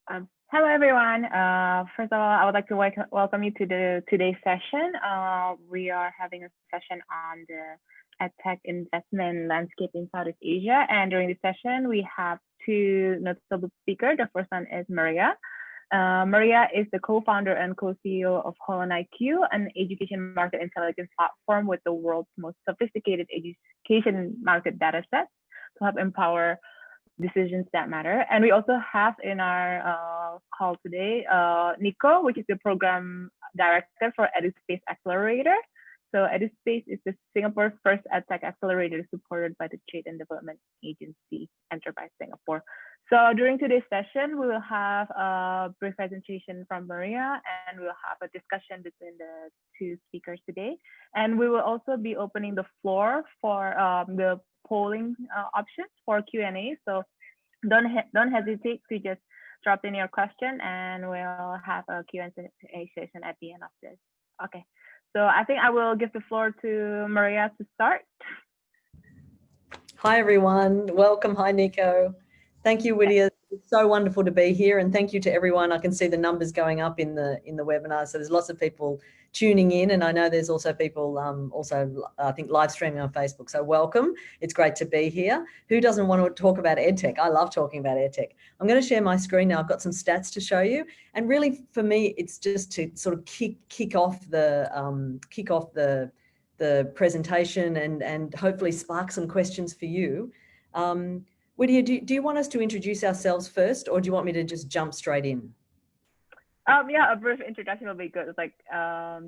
Hello, everyone. First of all, I would like to welcome you to today's session. We are having a session on the EdTech Investment Landscape in Southeast Asia. And during this session, we have two notable speakers. The first one is Maria. Maria is the co-founder and co-CEO of HolonIQ, an education market intelligence platform with the world's most sophisticated education market data sets to help empower decisions that matter. And we also have in our call today, Niko, which is the program director for EduSpaze Accelerator. So EduSpace is the Singapore's first EdTech accelerator supported by the Trade and Development Agency, Enterprise Singapore. So during today's session, we will have a brief presentation from Maria, and we'll have a discussion between the two speakers today. And we will also be opening the floor for the polling options for Q&A. So don't hesitate to just drop in your question, and we'll have a Q&A session at the end of this. Okay. So I think I will give the floor to Maria to start. Hi, everyone. Welcome. Hi, Niko. Thank you, Whittier. It's so wonderful to be here. And thank you to everyone. I can see the numbers going up in the webinar. So there's lots of people tuning in. And I know there's also people I think, live streaming on Facebook. So welcome. It's great to be here. Who doesn't want to talk about EdTech? I love talking about EdTech. I'm going to share my screen now. I've got some stats to show you. And really, for me, it's just to sort of kick off the presentation and hopefully spark some questions for you. Whittier, do you want us to introduce ourselves first, or do you want me to just jump straight in? Yeah, a brief introduction will be good. It's like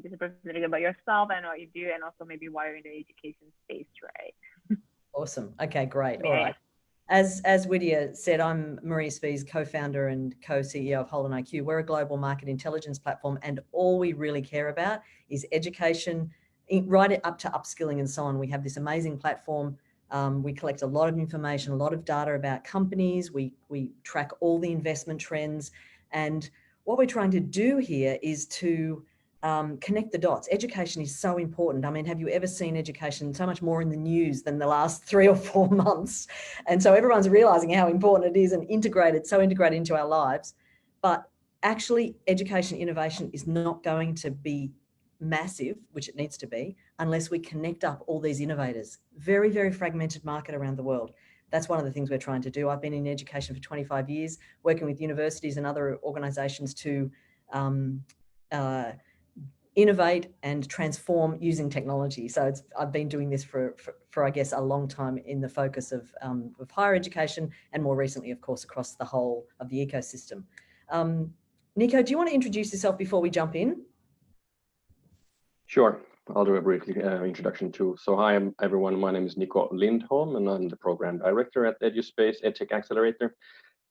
just a brief introduction about yourself and what you do, and also maybe why you're in the education space, right? Awesome. Okay, great. Yeah. All right. As Whittier said, I'm Maria Spies, co-founder and co-CEO of HolonIQ. We're a global market intelligence platform, and all we really care about is education, right up to upskilling and so on. We have this amazing platform. We collect a lot of information, a lot of data about companies. We track all the investment trends. And what we're trying to do here is to connect the dots. Education is so important. I mean, have you ever seen education so much more in the news than the last 3 or 4 months? And so everyone's realizing how important it is and so integrated into our lives. But actually, education innovation is not going to be massive, which it needs to be, unless we connect up all these innovators. Very, very fragmented market around the world. That's one of the things we're trying to do. I've been in education for 25 years, working with universities and other organizations to innovate and transform using technology. So I've been doing this for I guess, a long time in the focus of higher education, and more recently, of course, across the whole of the ecosystem. Niko, do you want to introduce yourself before we jump in? Sure, I'll do a brief introduction too. So hi, everyone. My name is Niko Lindholm, and I'm the program director at EduSpaze, EdTech Accelerator.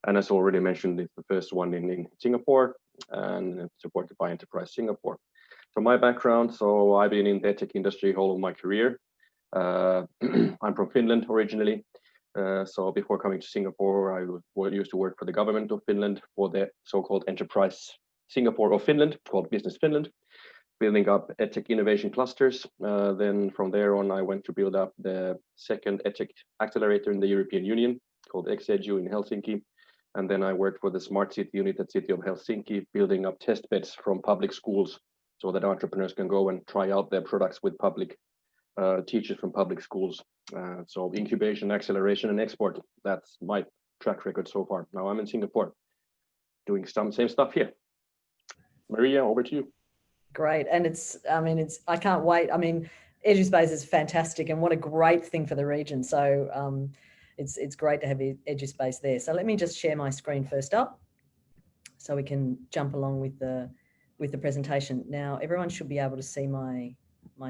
And as already mentioned, it's the first one in Singapore and supported by Enterprise Singapore. So my background, so I've been in the EdTech industry all of my career. I'm from Finland originally. So before coming to Singapore, I used to work for the government of Finland for the so-called Enterprise Singapore of Finland, called Business Finland, building up EdTech innovation clusters. Then from there on, I went to build up the second EdTech accelerator in the European Union called XEDU in Helsinki. And then I worked for the Smart City unit at City of Helsinki, building up test beds from public schools so that entrepreneurs can go and try out their products with public teachers from public schools. So incubation, acceleration, and export, that's my track record so far. Now I'm in Singapore doing some same stuff here. Maria, over to you. Great. And I can't wait. I mean, EduSpace is fantastic, and what a great thing for the region. So it's great to have EduSpace there. So let me just share my screen first up so we can jump along with the presentation. Now, everyone should be able to see my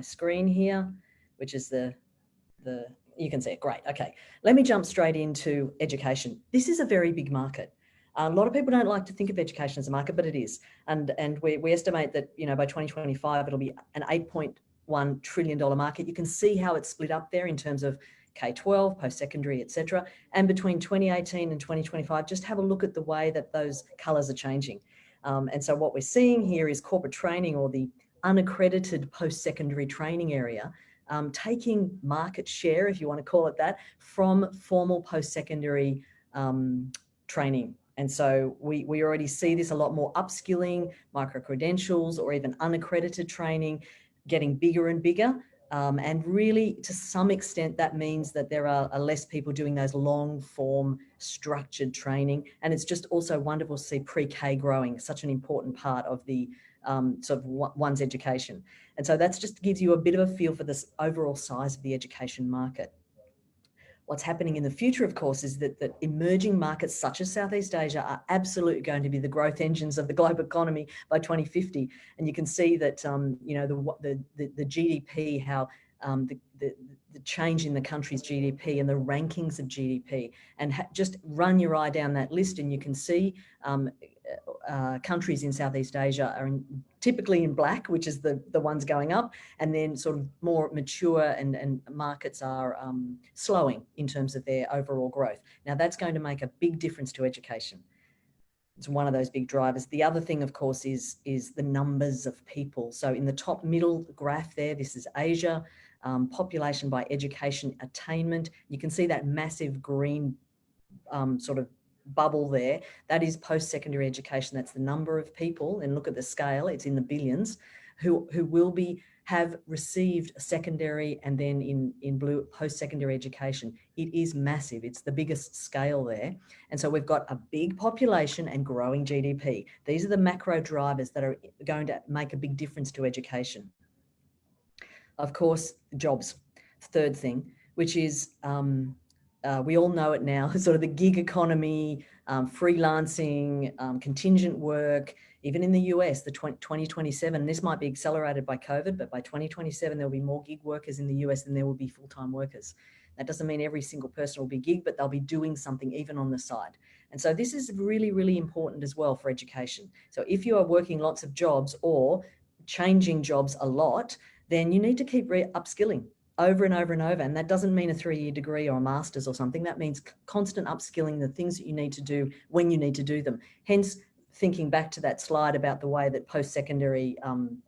screen here, which is you can see it. Great. Okay. Let me jump straight into education. This is a very big market. A lot of people don't like to think of education as a market, but it is. And we estimate that, by 2025, it'll be an $8.1 trillion market. You can see how it's split up there in terms of K-12, post-secondary, etc. And between 2018 and 2025, just have a look at the way that those colours are changing. And so what we're seeing here is corporate training, or the unaccredited post-secondary training area, taking market share, if you want to call it that, from formal post-secondary training And so we already see this a lot more upskilling, micro-credentials, or even unaccredited training getting bigger and bigger. And really, to some extent, that means that there are less people doing those long-form structured training. And it's just also wonderful to see pre-K growing, such an important part of the sort of one's education. And so that just gives you a bit of a feel for this overall size of the education market. What's happening in the future, of course, is that emerging markets such as Southeast Asia are absolutely going to be the growth engines of the global economy by 2050. And you can see that, you know, the GDP, how the change in the country's GDP and the rankings of GDP, and just run your eye down that list and you can see countries in Southeast Asia are typically in black, which is the ones going up, and then sort of more mature and markets are slowing in terms of their overall growth. Now that's going to make a big difference to education. It's one of those big drivers. The other thing, of course, is the numbers of people. So in the top middle graph there, this is Asia, population by education attainment. You can see that massive green sort of bubble there. That is post-secondary education. That's the number of people, and look at the scale, it's in the billions, who will have received a secondary and then in blue post-secondary education. It is massive. It's the biggest scale there. And so we've got a big population and growing GDP. These are the macro drivers that are going to make a big difference to education. Of course, jobs, third thing, which is we all know it now, sort of the gig economy, freelancing, contingent work. Even in the US, the 2027, this might be accelerated by COVID, but by 2027, there'll be more gig workers in the US than there will be full-time workers. That doesn't mean every single person will be gig, but they'll be doing something even on the side. And so this is really, really important as well for education. So if you are working lots of jobs or changing jobs a lot, then you need to keep upskilling over and over and over. And that doesn't mean a 3-year degree or a master's or something. That means constant upskilling, the things that you need to do when you need to do them. Hence, thinking back to that slide about the way that post-secondary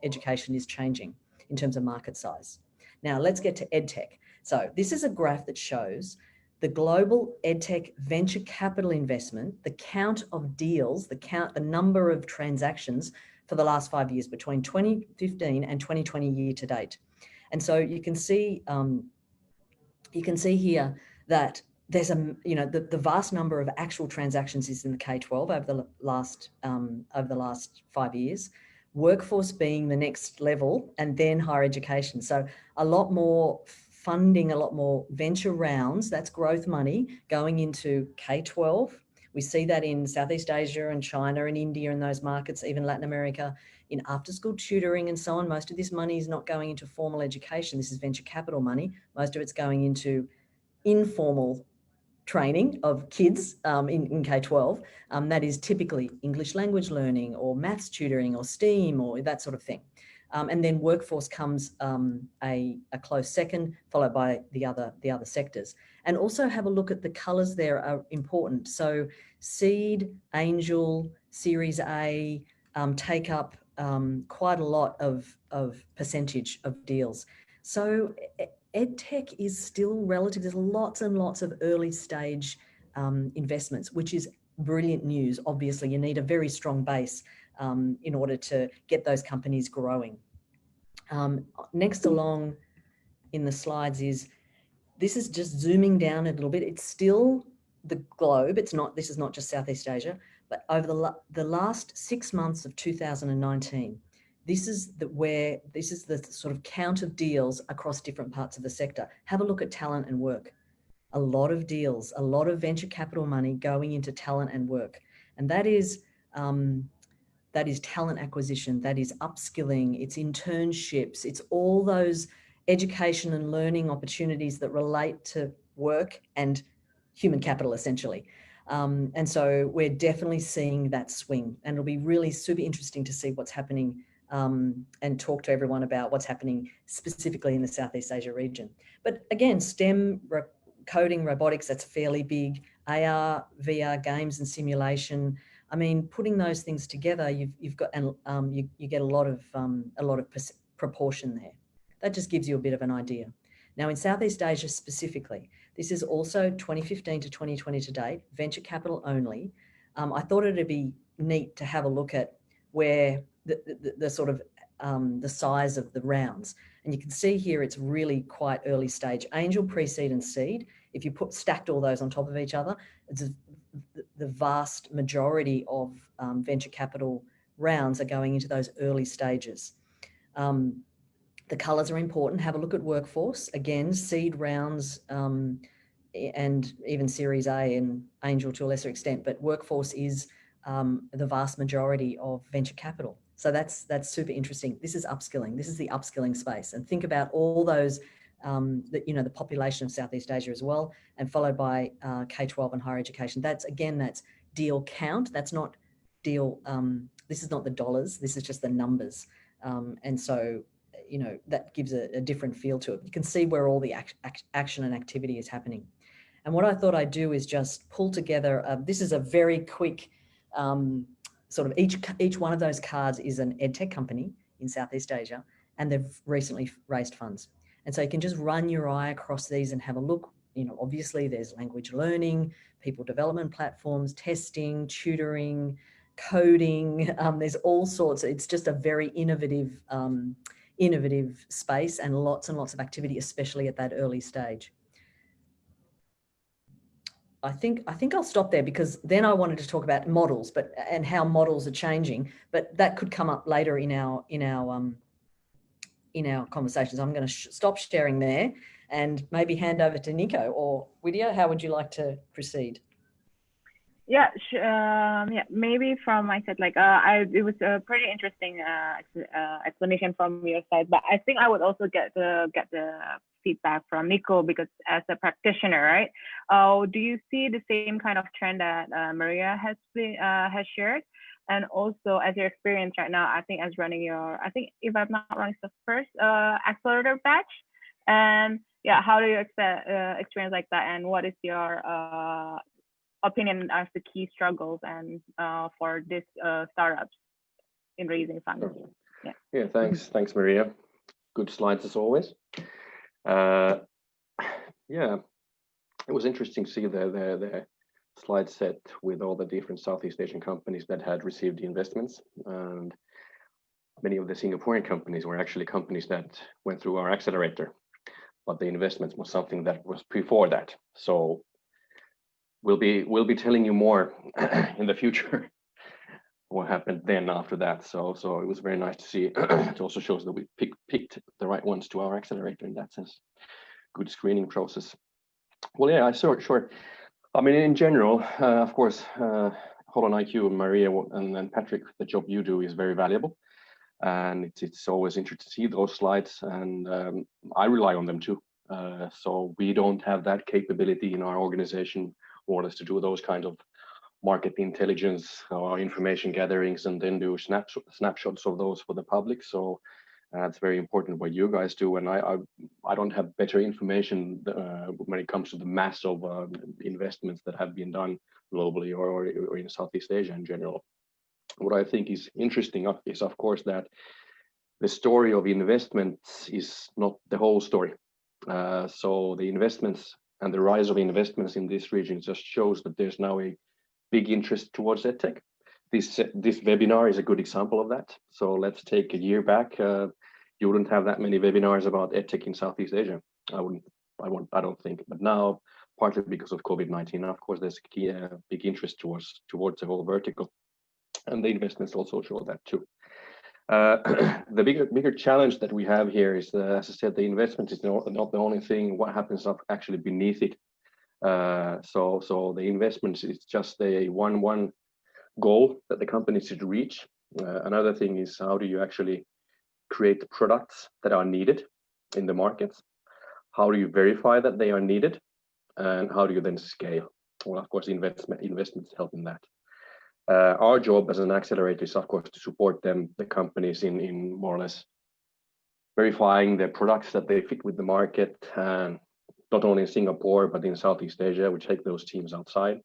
education is changing in terms of market size. Now let's get to EdTech. So this is a graph that shows the global EdTech venture capital investment, the count of deals, the number of transactions for the last 5 years between 2015 and 2020 year to date. And so you can see here that there's the vast number of actual transactions is in the K-12 over the last 5 years, workforce being the next level, and then higher education. So a lot more funding, a lot more venture rounds, that's growth money going into K-12. We see that in Southeast Asia and China and India and those markets, even Latin America, in after-school tutoring and so on. Most of this money is not going into formal education. This is venture capital money. Most of it's going into informal training of kids in K-12. That is typically English language learning or maths tutoring or STEAM or that sort of thing. And then workforce comes a close second, followed by the other sectors. And also have a look at the colours there are important. So seed, angel, Series A take up quite a lot of percentage of deals. So EdTech is still relative. There's lots and lots of early stage investments, which is brilliant news. Obviously, you need a very strong base in order to get those companies growing. Next along in the slides this is just zooming down a little bit. It's still the globe. This is not just Southeast Asia, but over the last 6 months of 2019, this is the sort of count of deals across different parts of the sector. Have a look at talent and work. A lot of deals, a lot of venture capital money going into talent and work. And that is talent acquisition, that is upskilling, it's internships, it's all those education and learning opportunities that relate to work and human capital, essentially. And so we're definitely seeing that swing, and it'll be really super interesting to see what's happening and talk to everyone about what's happening specifically in the Southeast Asia region. But again, STEM, coding, robotics, that's fairly big. AR, VR, games and simulation. I mean, putting those things together, you've got, and you get a lot of proportion there. That just gives you a bit of an idea. Now, in Southeast Asia specifically, this is also 2015 to 2020 to date, venture capital only. I thought it'd be neat to have a look at where the sort of the size of the rounds. And you can see here, it's really quite early stage. Angel, pre-seed and seed, if you stacked all those on top of each other, it's the vast majority of venture capital rounds are going into those early stages. The colours are important. Have a look at workforce. Again, seed rounds and even Series A and Angel to a lesser extent, but workforce is the vast majority of venture capital. So that's super interesting. This is upskilling. This is the upskilling space. And think about all those, the population of Southeast Asia as well, and followed by K-12 and higher education. That's deal count. That's not deal, this is not the dollars. This is just the numbers. And so, that gives a different feel to it. You can see where all the action and activity is happening. And what I thought I'd do is just pull together, this is a very quick, sort of each one of those cards is an EdTech company in Southeast Asia, and they've recently raised funds. And so you can just run your eye across these and have a look. Obviously there's language learning, people development platforms, testing, tutoring, coding. There's all sorts. It's just a very innovative space and lots of activity, especially at that early stage. I think I'll stop there, because then I wanted to talk about models, and how models are changing, but that could come up later in our conversations. I'm going to stop sharing there and maybe hand over to Niko or Widya. How would you like to proceed? Yeah, maybe from my side, it was a pretty interesting explanation from your side, but I think I would also get the feedback from Niko, because as a practitioner, right? Do you see the same kind of trend that Maria has shared? And also, as your experience right now, I think as running if I'm not wrong, it's the first accelerator batch. And yeah, how do you experience like that? And what is your opinion as the key struggles and for this startups in raising funds? Yeah, thanks Maria. Good slides as always. Yeah, it was interesting to see the slide set with all the different Southeast Asian companies that had received the investments, and many of the Singaporean companies were actually companies that went through our accelerator, but the investments was something that was before that. So we'll be telling you more in the future what happened then after that. So it was very nice to see. It also shows that we picked the right ones to our accelerator in that sense. Good screening process. Well, yeah, sure. I mean, in general, of course, HolonIQ and Maria and Patrick, the job you do is very valuable, and it's always interesting to see those slides, and I rely on them too. So we don't have that capability in our organization, more or less, to do those kind of market intelligence or information gatherings and then do snapshots of those for the public. So it's very important what you guys do, and I don't have better information when it comes to the mass of investments that have been done globally or in Southeast Asia in general. What I think is interesting is, of course, that the story of investments is not the whole story. So the investments and the rise of investments in this region just shows that there's now a big interest towards EdTech. This webinar is a good example of that. So let's take a year back. You wouldn't have that many webinars about EdTech in Southeast Asia. I don't think. But now, partly because of COVID-19, of course, there's a big interest towards the whole vertical, and the investments also show that too. The bigger challenge that we have here is, as I said, the investment is not the only thing. What happens actually beneath it? So the investments is just a one goal that the company should reach. Another thing is, how do you actually create the products that are needed in the markets? How do you verify that they are needed? And how do you then scale? Well, of course, investments help in that. Our job as an accelerator is, of course, to support the companies in more or less verifying their products that they fit with the market, and not only in Singapore, but in Southeast Asia. We take those teams outside.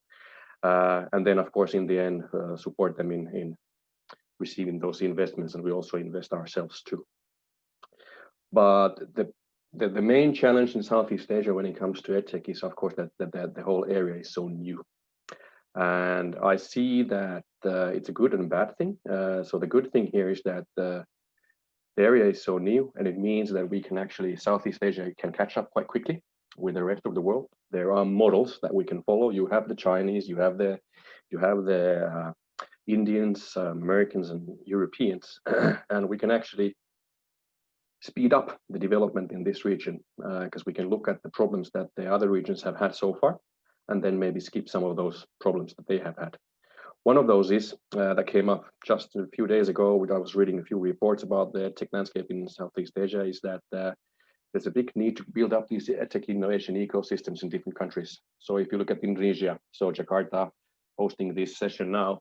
And then, of course, in the end, support them in receiving those investments, and we also invest ourselves too. But the main challenge in Southeast Asia when it comes to EdTech is, of course, that the whole area is so new. And I see that it's a good and bad thing. So the good thing here is that the area is so new, and it means that we can actually, Southeast Asia can catch up quite quickly with the rest of the world. There are models that we can follow. You have the Chinese, you have the Indians, Americans, and Europeans, and we can actually speed up the development in this region because we can look at the problems that the other regions have had so far, and then maybe skip some of those problems that they have had. One of those is that came up just a few days ago. I was reading a few reports about the tech landscape in Southeast Asia. Is that there's a big need to build up these EdTech innovation ecosystems in different countries. So if you look at Indonesia, so Jakarta hosting this session now.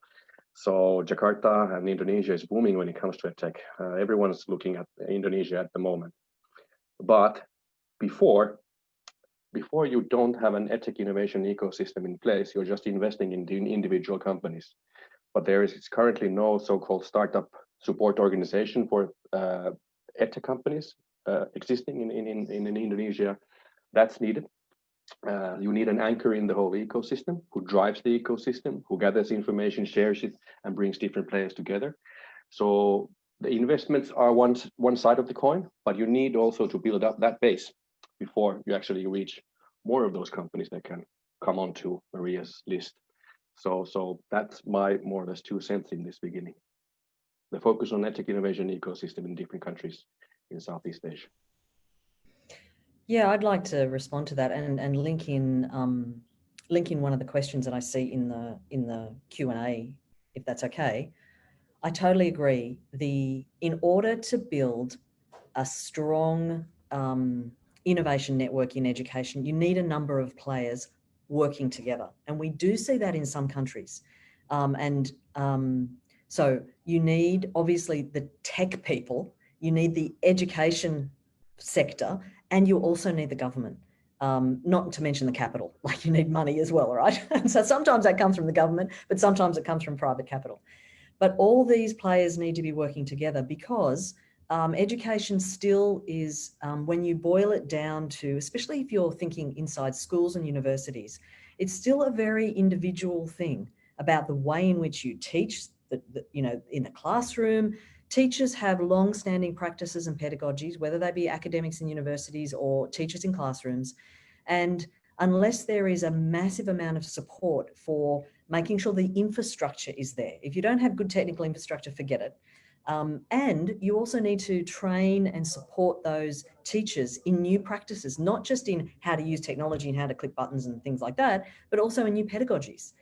So Jakarta and Indonesia is booming when it comes to EdTech. Everyone's looking at Indonesia at the moment. But before you don't have an EdTech innovation ecosystem in place, you're just investing in individual companies. But there is currently no so-called startup support organization for EdTech companies existing in Indonesia. That's needed. You need an anchor in the whole ecosystem who drives the ecosystem, who gathers information, shares it, and brings different players together. So the investments are one side of the coin, but you need also to build up that base before you actually reach more of those companies that can come onto Maria's list. So that's my more or less 2 cents in this beginning. The focus on EdTech innovation ecosystem in different countries in Southeast Asia. Yeah, I'd like to respond to that and link in one of the questions that I see in the Q&A, if that's okay. I totally agree. In order to build a strong innovation network in education, you need a number of players working together, and we do see that in some countries. So you need obviously the tech people, you need the education sector, and you also need the government, not to mention the capital, like you need money as well, right? And so sometimes that comes from the government, but sometimes it comes from private capital. But all these players need to be working together because education still is, when you boil it down to, especially if you're thinking inside schools and universities, it's still a very individual thing about the way in which you teach, in the classroom. Teachers have long-standing practices and pedagogies, whether they be academics in universities or teachers in classrooms. And unless there is a massive amount of support for making sure the infrastructure is there, if you don't have good technical infrastructure, forget it. And you also need to train and support those teachers in new practices, not just in how to use technology and how to click buttons and things like that, but also in new pedagogies.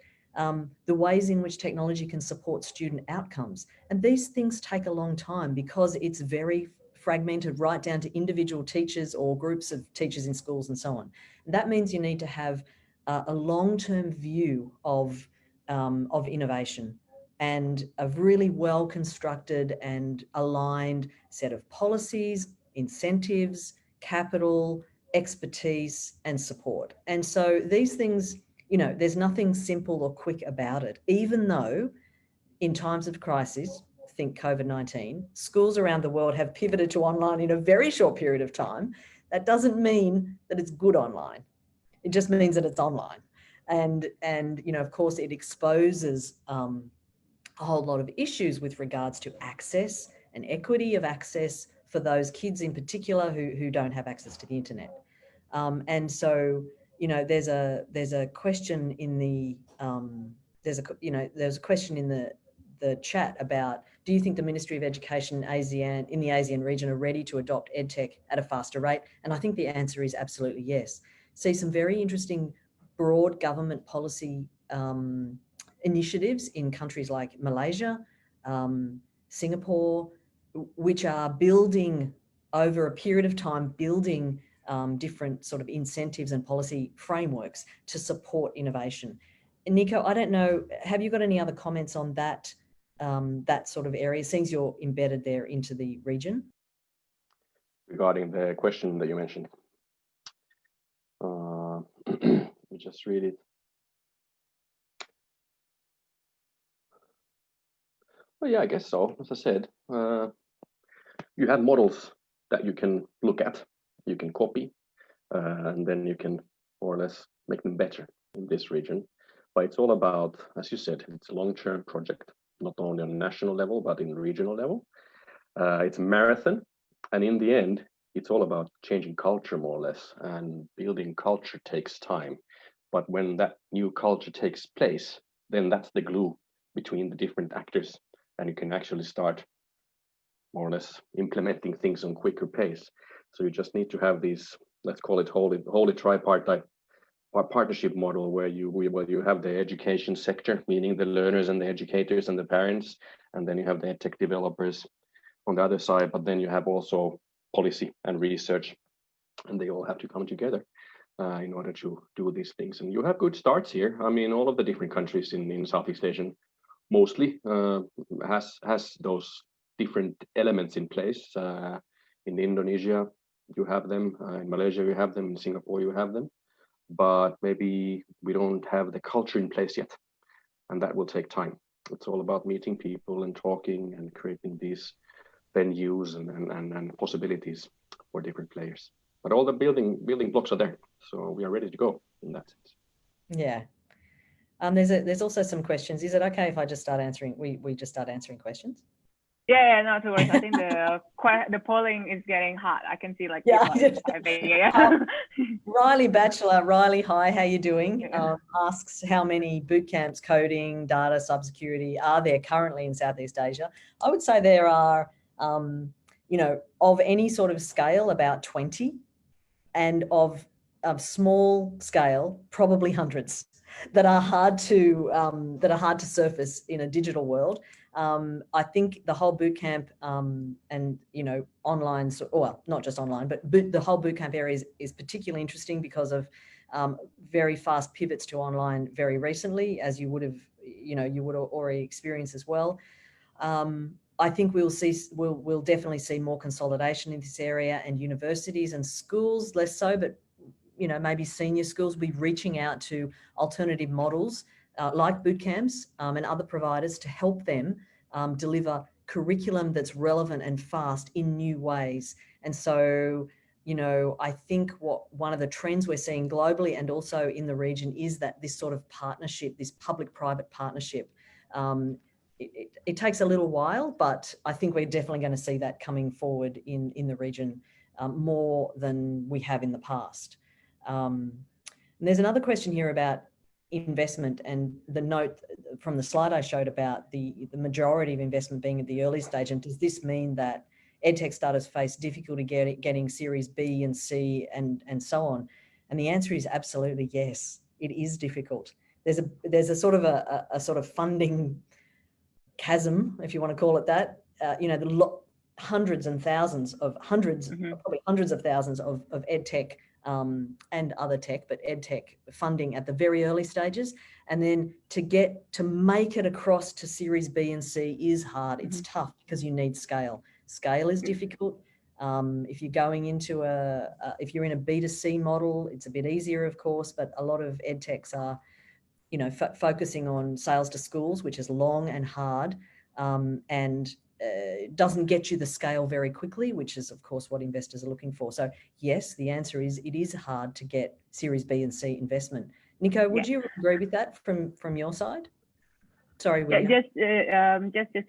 The ways in which technology can support student outcomes. And these things take a long time because it's very fragmented right down to individual teachers or groups of teachers in schools and so on. And that means you need to have a long-term view of innovation and a really well-constructed and aligned set of policies, incentives, capital, expertise, and support. And so these things, there's nothing simple or quick about it, even though in times of crisis, think COVID-19, schools around the world have pivoted to online in a very short period of time. That doesn't mean that it's good online. It just means that it's online. And of course, it exposes a whole lot of issues with regards to access and equity of access for those kids in particular who don't have access to the internet. And so, there's a question in the there's a question in the chat about, do you think the Ministry of Education in the ASEAN region are ready to adopt EdTech at a faster rate? And I think the answer is absolutely yes. See some very interesting broad government policy initiatives in countries like Malaysia, Singapore, which are building over a period of time, different sort of incentives and policy frameworks to support innovation. And Niko, I don't know, have you got any other comments on that sort of area, since you're embedded there into the region? Regarding the question that you mentioned, let me just read it. Well, yeah, I guess so. As I said, you have models that you can look at, you can copy, and then you can more or less make them better in this region. But it's all about, as you said, it's a long-term project, not only on national level, but in regional level. It's a marathon. And in the end, it's all about changing culture more or less, and building culture takes time. But when that new culture takes place, then that's the glue between the different actors, and you can actually start more or less implementing things on quicker pace. So you just need to have these, let's call it holy tripartite partnership model, where you have the education sector, meaning the learners and the educators and the parents, and then you have the EdTech developers on the other side, but then you have also policy and research, and they all have to come together in order to do these things. And you have good starts here. I mean, all of the different countries in Southeast Asia mostly has those different elements in place. In Indonesia, you have them. In Malaysia, you have them. In Singapore, you have them. But maybe we don't have the culture in place yet, and that will take time. It's all about meeting people and talking and creating these venues and possibilities for different players. But all the building blocks are there, so we are ready to go in that sense. Yeah. There's also some questions. Is it okay if I just start answering? We just start answering questions? Yeah, no, to worry. I think the polling is getting hot. I can see like Riley Batchelor, Riley, hi, how you doing? Asks how many boot camps, coding, data, cybersecurity are there currently in Southeast Asia? I would say there are, of any sort of scale, about 20, and of small scale, probably hundreds, that are hard to surface in a digital world. I think the whole bootcamp and online, well, not just online, but the whole bootcamp area is particularly interesting because of very fast pivots to online very recently, as you would have already experienced as well. I think we'll definitely see more consolidation in this area, and universities and schools less so, but maybe senior schools will be reaching out to alternative models like boot camps and other providers to help them deliver curriculum that's relevant and fast in new ways. And so, I think one of the trends we're seeing globally and also in the region is that this sort of partnership, this public-private partnership, it takes a little while, but I think we're definitely going to see that coming forward in the region more than we have in the past. And there's another question here about investment, and the note from the slide I showed about the majority of investment being at the early stage. And does this mean that EdTech startups face difficulty getting Series B and C and so on? And the answer is absolutely yes. It is difficult. There's a sort of funding chasm, if you want to call it that. Hundreds of thousands of EdTech and other tech, but EdTech funding at the very early stages. And then to make it across to Series B and C is hard. It's tough because you need scale. Scale is difficult. If you're going into if you're in a B2C model, it's a bit easier, of course, but a lot of EdTechs are, focusing on sales to schools, which is long and hard, and doesn't get you the scale very quickly, which is, of course, what investors are looking for. So, yes, the answer is it is hard to get Series B and C investment. Niko, would you agree with that from your side? Sorry, William. Just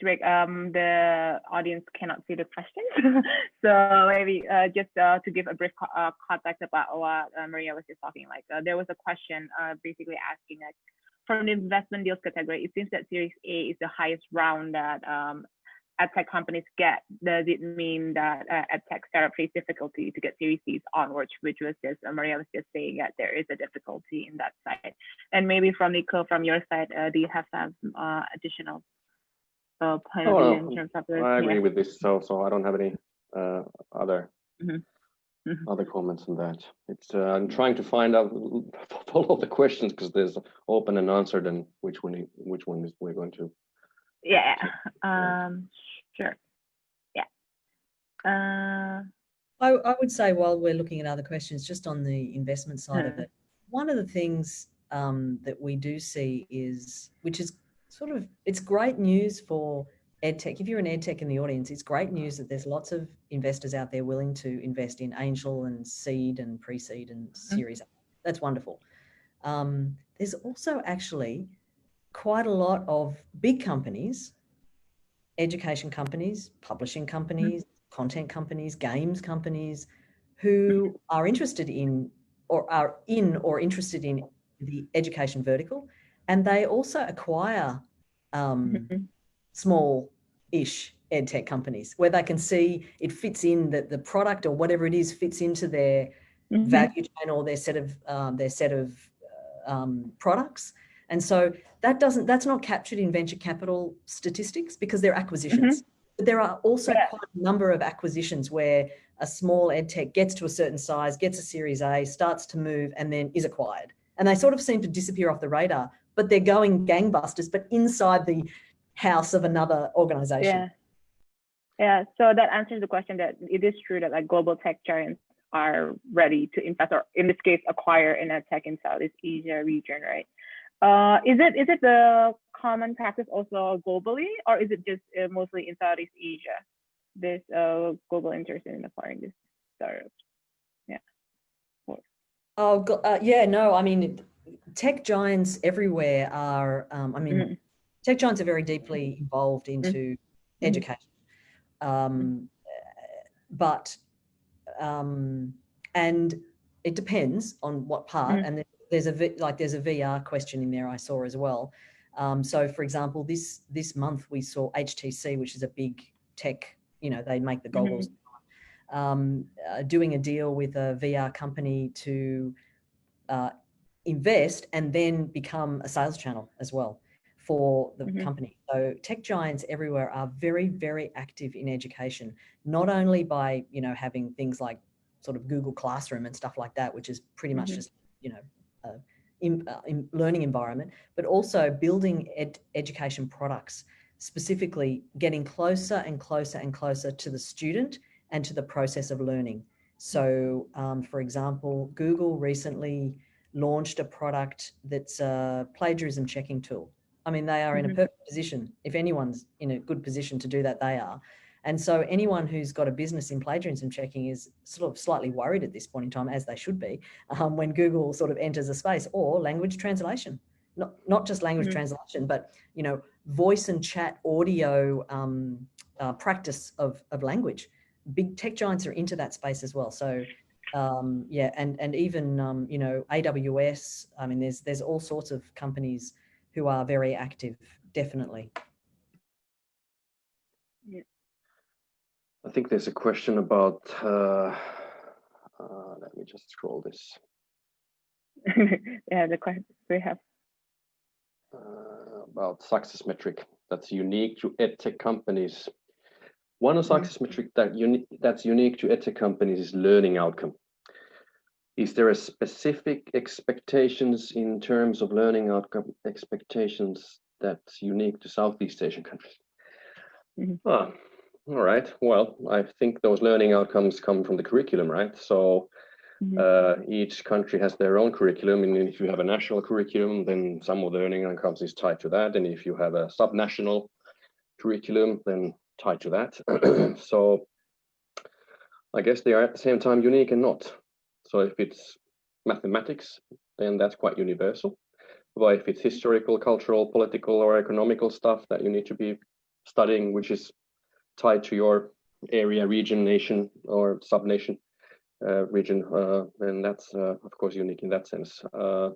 Rick, the audience cannot see the questions. So maybe just to give a brief context about what Maria was just talking, there was a question basically asking, from the investment deals category, it seems that Series A is the highest round that EdTech companies get. Does it mean that EdTech startup face difficulty to get Series C's onwards, which was just, Maria was just saying that there is a difficulty in that side. And maybe from Niko, from your side, do you have some additional point of view in terms of this? I agree with this, so I don't have any other comments on that. It's I'm trying to find out, follow the questions, because there's open and answered, and which one is we're going to. Yeah. Sure. Yeah. I would say, while we're looking at other questions, just on the investment side of it, one of the things that we do see which is it's great news for EdTech. If you're an EdTech in the audience, it's great news that there's lots of investors out there willing to invest in angel and seed and pre-seed and series. That's wonderful. there's also actually quite a lot of big companies, education companies, publishing companies, content companies, games companies, who are interested in or interested in the education vertical, and they also acquire small-ish edtech companies where they can see it fits in, that the product or whatever it is fits into their value chain or their set of products. And so that's not captured in venture capital statistics because they're acquisitions. But there are also quite a number of acquisitions where a small edtech gets to a certain size, gets a Series A, starts to move, and then is acquired. And they sort of seem to disappear off the radar, but they're going gangbusters, but inside the house of another organization. Yeah. So that answers the question that it is true that like global tech giants are ready to invest, or in this case, acquire in EdTech in Southeast Asia region, right? Is it the common practice also globally, or is it just mostly in Southeast Asia? This global interest in acquiring this startups. Yeah. No, I mean, tech giants everywhere are, tech giants are very deeply involved into education. And it depends on what part, and there's a VR question in there I saw as well. So for example, this month we saw HTC, which is a big tech, they make the goggles, doing a deal with a VR company to invest and then become a sales channel as well for the company. So tech giants everywhere are very, very active in education, not only by, having things like sort of Google Classroom and stuff like that, which is pretty much just, learning environment, but also building education products, specifically getting closer and closer and closer to the student and to the process of learning. So, for example, Google recently launched a product that's a plagiarism checking tool. I mean, they are in a perfect position. If anyone's in a good position to do that, they are. And so anyone who's got a business in plagiarism checking is sort of slightly worried at this point in time, as they should be, when Google sort of enters a space, or language translation. Not just language translation, but, voice and chat audio practice of language. Big tech giants are into that space as well. So and even AWS. I mean, there's all sorts of companies who are very active, definitely. Yeah. I think there's a question about. Let me just scroll this. Yeah, the question we have about success metric that's unique to EdTech companies. One success metric that's unique to EdTech companies is learning outcome. Is there a specific expectations in terms of learning outcome expectations that's unique to Southeast Asian countries? All right. Well, I think those learning outcomes come from the curriculum, right? So each country has their own curriculum, and if you have a national curriculum, then some of the learning outcomes is tied to that, and if you have a subnational curriculum, then tied to that. So I guess they are at the same time unique and not. So if it's mathematics, then that's quite universal. But if it's historical, cultural, political, or economical stuff that you need to be studying, which is tied to your area, region, nation, or sub-nation region, then that's of course unique in that sense. I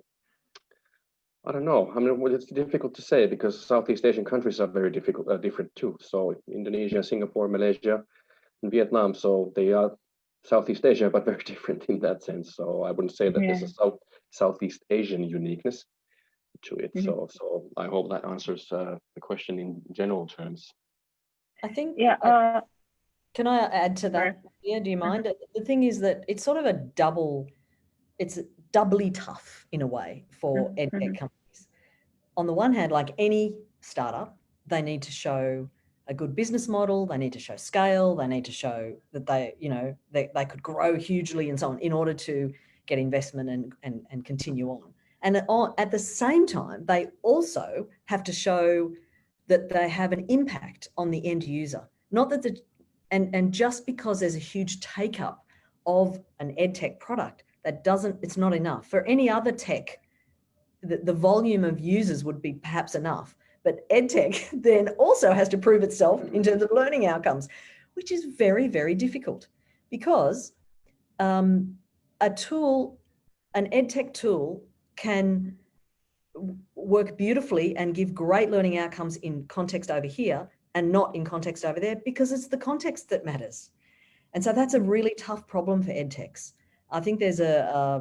don't know. I mean, well, it's difficult to say because Southeast Asian countries are very different too. So Indonesia, Singapore, Malaysia, and Vietnam. So they are Southeast Asia, but very different in that sense. So I wouldn't say that there's a Southeast Asian uniqueness to it. So I hope that answers the question in general terms. I think. Yeah. Can I add to that? Yeah. Do you mind? The thing is that it's sort of it's doubly tough in a way for EdTech companies. On the one hand, like any startup, they need to show a good business model, they need to show scale, they need to show that they could grow hugely and so on in order to get investment and continue on. And at the same time, they also have to show that they have an impact on the end user. Not that and just because there's a huge take up of an EdTech product, it's not enough. For any other tech the volume of users would be perhaps enough. But EdTech then also has to prove itself in terms of learning outcomes, which is very, very difficult, because an EdTech tool can work beautifully and give great learning outcomes in context over here and not in context over there, because it's the context that matters. And so that's a really tough problem for EdTechs. I think there's a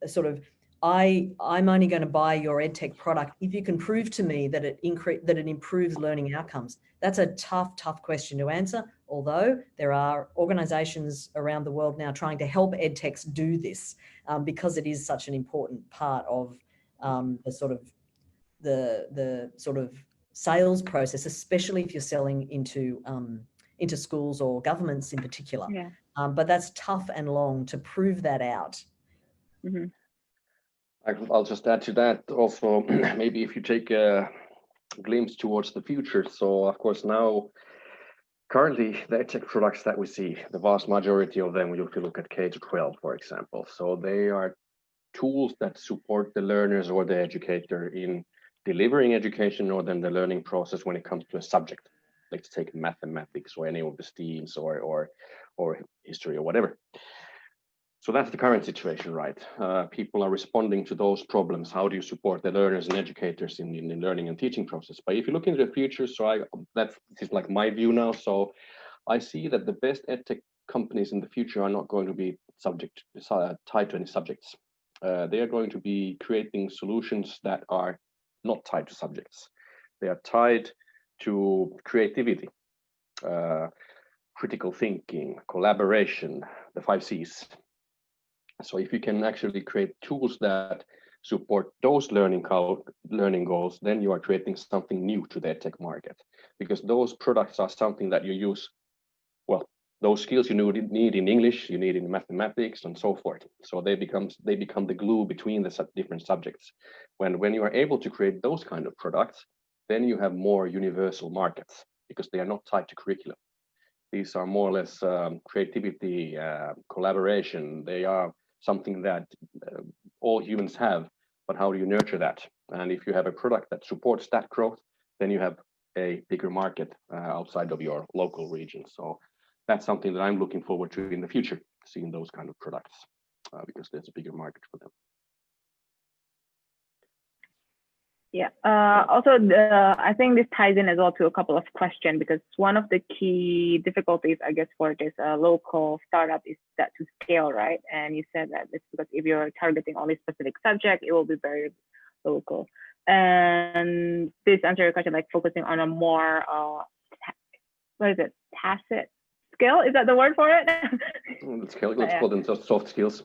sort of, I'm only going to buy your EdTech product if you can prove to me that it improves learning outcomes. That's a tough question to answer, although there are organizations around the world now trying to help EdTechs do this, because it is such an important part of the sort of sales process, especially if you're selling into schools or governments in particular. Yeah. But that's tough and long to prove that out. Mm-hmm. I'll just add to that also, maybe if you take a glimpse towards the future. So of course now, currently the EdTech products that we see, the vast majority of them, if you look at K-12, for example, so they are tools that support the learners or the educator in delivering education or then the learning process when it comes to a subject. Let's take mathematics or any of the STEAMs or history or whatever. So that's the current situation, right? People are responding to those problems. How do you support the learners and educators in the learning and teaching process? But if you look into the future, so this is like my view now. So I see that the best EdTech companies in the future are not going to be tied to any subjects. They are going to be creating solutions that are not tied to subjects. They are tied to creativity, critical thinking, collaboration, the 5 C's. So if you can actually create tools that support those learning goals, then you are creating something new to the EdTech market, because those products are something that you use, well, those skills you need in English, you need in mathematics and so forth. So they become the glue between the different subjects. When you are able to create those kind of products, then you have more universal markets, because they are not tied to curriculum. These are more or less creativity, collaboration. They are something that all humans have, but how do you nurture that? And if you have a product that supports that growth, then you have a bigger market outside of your local region. So that's something that I'm looking forward to in the future, seeing those kind of products, because there's a bigger market for them. Yeah. Also, I think this ties in as well to a couple of questions, because one of the key difficulties, I guess, for this local startup is that to scale, right? And you said that it's because if you're targeting only specific subject, it will be very local. And this answers your question, like focusing on a more, tacit skill? Is that the word for it? Let's call them soft skills.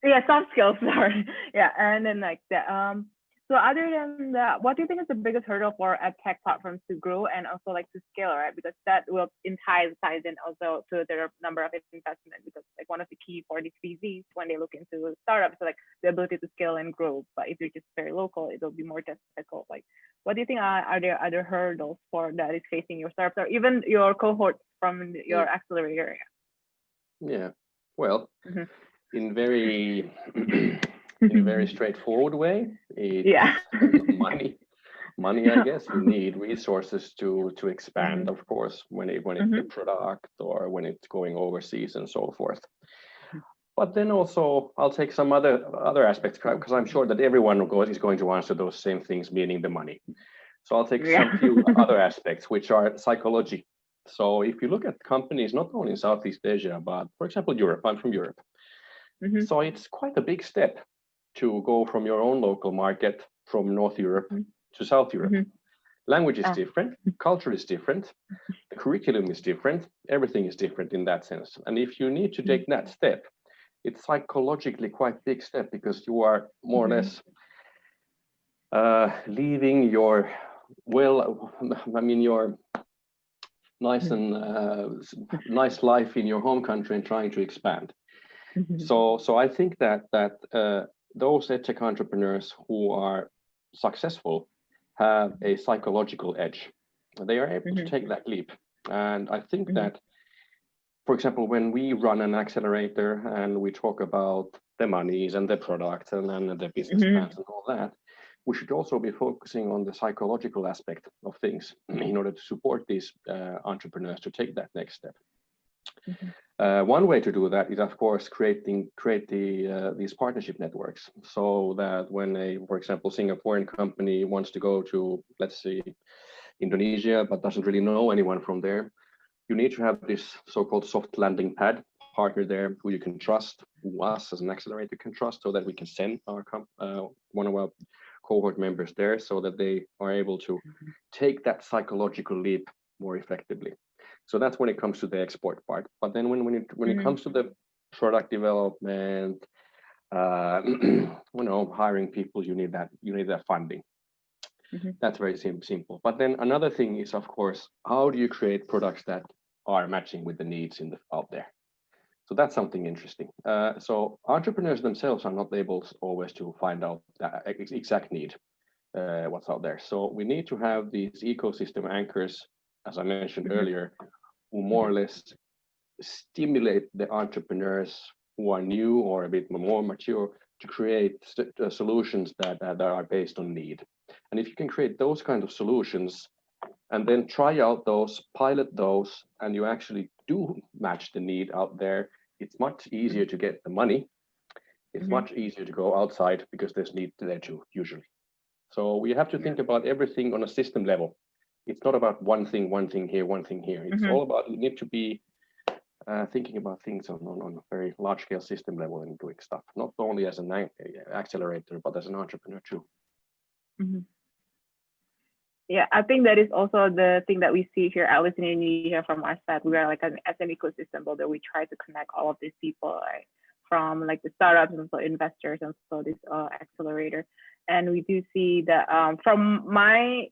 Yeah, soft skills, sorry. Yeah, and then like that. So other than that, what do you think is the biggest hurdle for EdTech platforms to grow and also like to scale, right? Because that will ties in also to their number of investment, because like one of the key for these VCs when they look into startups, like the ability to scale and grow. But if you're just very local, it'll be more difficult. Like, what do you think are there other hurdles for that is facing your startups or even your cohorts from your accelerator? Yeah, well, in a very straightforward way, money, I guess. You need resources to expand, of course, when it's the product or when it's going overseas and so forth. But then also I'll take some other aspects, because I'm sure that everyone is going to answer those same things, meaning the money. So I'll take some few other aspects, which are psychology. So if you look at companies not only in Southeast Asia, but for example Europe, I'm from Europe. So it's quite a big step to go from your own local market from North Europe to South Europe. Language is different, culture is different, the curriculum is different, everything is different in that sense. And if you need to take that step, it's psychologically quite a big step, because you are more or less leaving your, your nice and nice life in your home country and trying to expand. So I think that those EdTech entrepreneurs who are successful have a psychological edge. They are able to take that leap. And I think that, for example, when we run an accelerator and we talk about the monies and the products and the business plans and all that, we should also be focusing on the psychological aspect of things in order to support these entrepreneurs to take that next step. One way to do that is, of course, create these partnership networks, so that when for example, Singaporean company wants to go to, let's say, Indonesia, but doesn't really know anyone from there, you need to have this so-called soft landing pad partner there who you can trust, who us as an accelerator can trust, so that we can send our one of our cohort members there, so that they are able to take that psychological leap more effectively. So that's when it comes to the export part. But then when it comes to the product development, hiring people, you need that funding. That's very simple. But then another thing is, of course, how do you create products that are matching with the needs out there? So that's something interesting. So entrepreneurs themselves are not able always to find out that exact need, what's out there. So we need to have these ecosystem anchors, as I mentioned earlier, who more or less stimulate the entrepreneurs who are new or a bit more mature to create solutions that are based on need. And if you can create those kind of solutions and then try out those, pilot those, and you actually do match the need out there, it's much easier to get the money. It's much easier to go outside because there's need there too, usually. So we have to think about everything on a system level. It's not about one thing here, one thing here. It's all about, you need to be thinking about things on a very large scale system level and doing stuff, not only as an accelerator, but as an entrepreneur too. Yeah, I think that is also the thing that we see here, at least in Indonesia, from our side. We are like an ecosystem builder. We try to connect all of these people, right? From like the startups and also investors and so this accelerator. And we do see that from my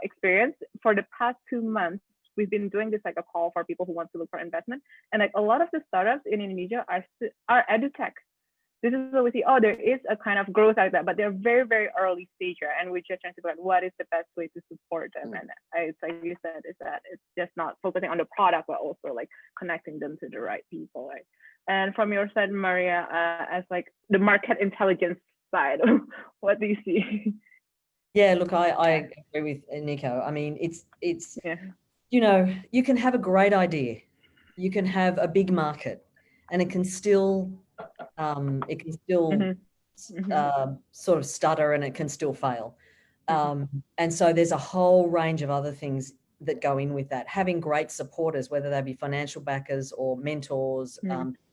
experience, for the past 2 months, we've been doing this like a call for people who want to look for investment. And like a lot of the startups in Indonesia are edutech. This is what we see. Oh, there is a kind of growth like that, but they're very, very early stage here, and we're just trying to figure out what is the best way to support them. And it's like you said, is that it's just not focusing on the product, but also like connecting them to the right people, right? And from your side, Maria, as like the market intelligence side, what do you see? Yeah, look, I agree with Niko. I mean, it's you can have a great idea, you can have a big market, and it can still sort of stutter, and it can still fail. And so there's a whole range of other things that go in with that. Having great supporters, whether they be financial backers or mentors,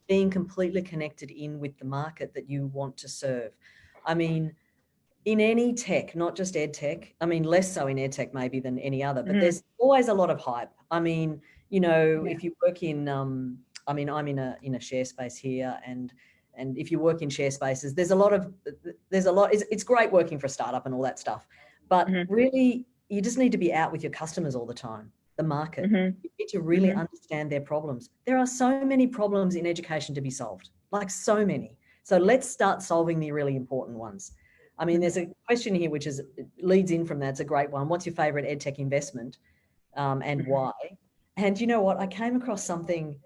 being completely connected in with the market that you want to serve. I mean, in any tech, not just EdTech, I mean, less so in EdTech maybe than any other, but there's always a lot of hype. I mean, if you work in, I mean, I'm in a share space here, and if you work in share spaces, there's a lot, it's great working for a startup and all that stuff, but really you just need to be out with your customers all the time, the market. You need to really understand their problems. There are so many problems in education to be solved, like so many. So let's start solving the really important ones. I mean, there's a question here which leads in from that. It's a great one. What's your favorite EdTech investment and why? And you know what? I came across something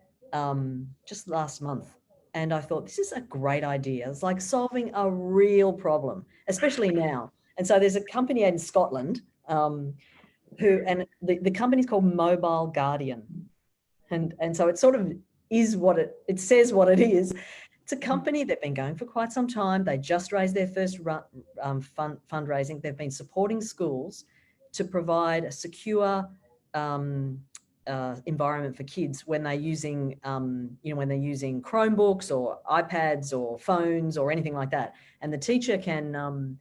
just last month, and I thought, this is a great idea. It's like solving a real problem, especially now. And so there's a company in Scotland and the company's called Mobile Guardian. And so it sort of is what it says what it is. It's a company that's been going for quite some time. They just raised their first fundraising. They've been supporting schools to provide a secure environment for kids when they're using, when they're using Chromebooks or iPads or phones or anything like that. And the teacher can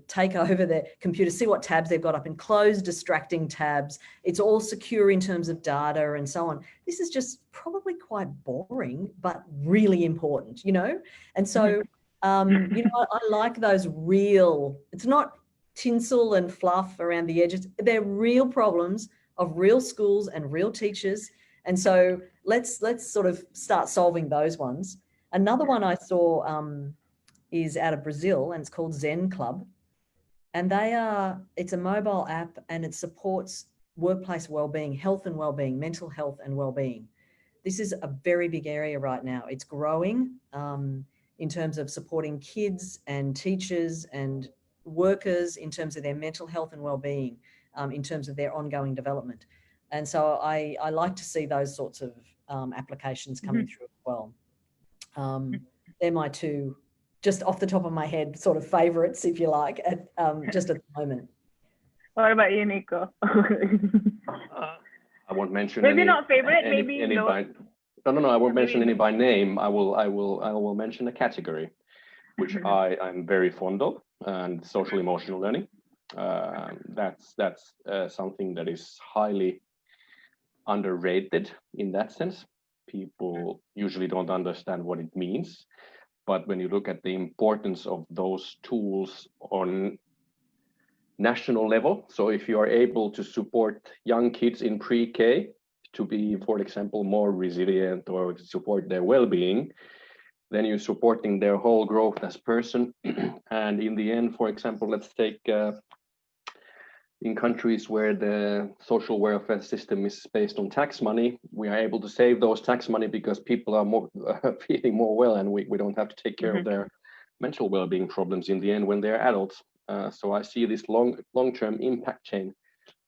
take over their computer, see what tabs they've got up, and close distracting tabs. It's all secure in terms of data and so on. This is just probably quite boring, but really important, And so, I like those real, it's not tinsel and fluff around the edges. They're real problems of real schools and real teachers. And so let's sort of start solving those ones. Another one I saw is out of Brazil, and it's called Zen Club. And it's a mobile app, and it supports workplace wellbeing, health and wellbeing, mental health and wellbeing. This is a very big area right now. It's growing. in terms of supporting kids and teachers and workers in terms of their mental health and well-being, in terms of their ongoing development. And so I like to see those sorts of applications coming through as well. They're my two, just off the top of my head, sort of favourites, if you like, just at the moment. What about you, Niko? I won't mention maybe any, not favorite, any, maybe any no. by, no, I won't mention maybe. any by name. I will mention a category which I'm very fond of, and social emotional learning. That's something that is highly underrated in that sense. People usually don't understand what it means, but when you look at the importance of those tools on national level, so if you are able to support young kids in pre-K to be, for example, more resilient or support their well-being, then you're supporting their whole growth as person. And in the end, for example, let's take in countries where the social welfare system is based on tax money, we are able to save those tax money because people are more feeling more well, and we don't have to take care of their mental well-being problems in the end when they're adults. So I see this long-term impact chain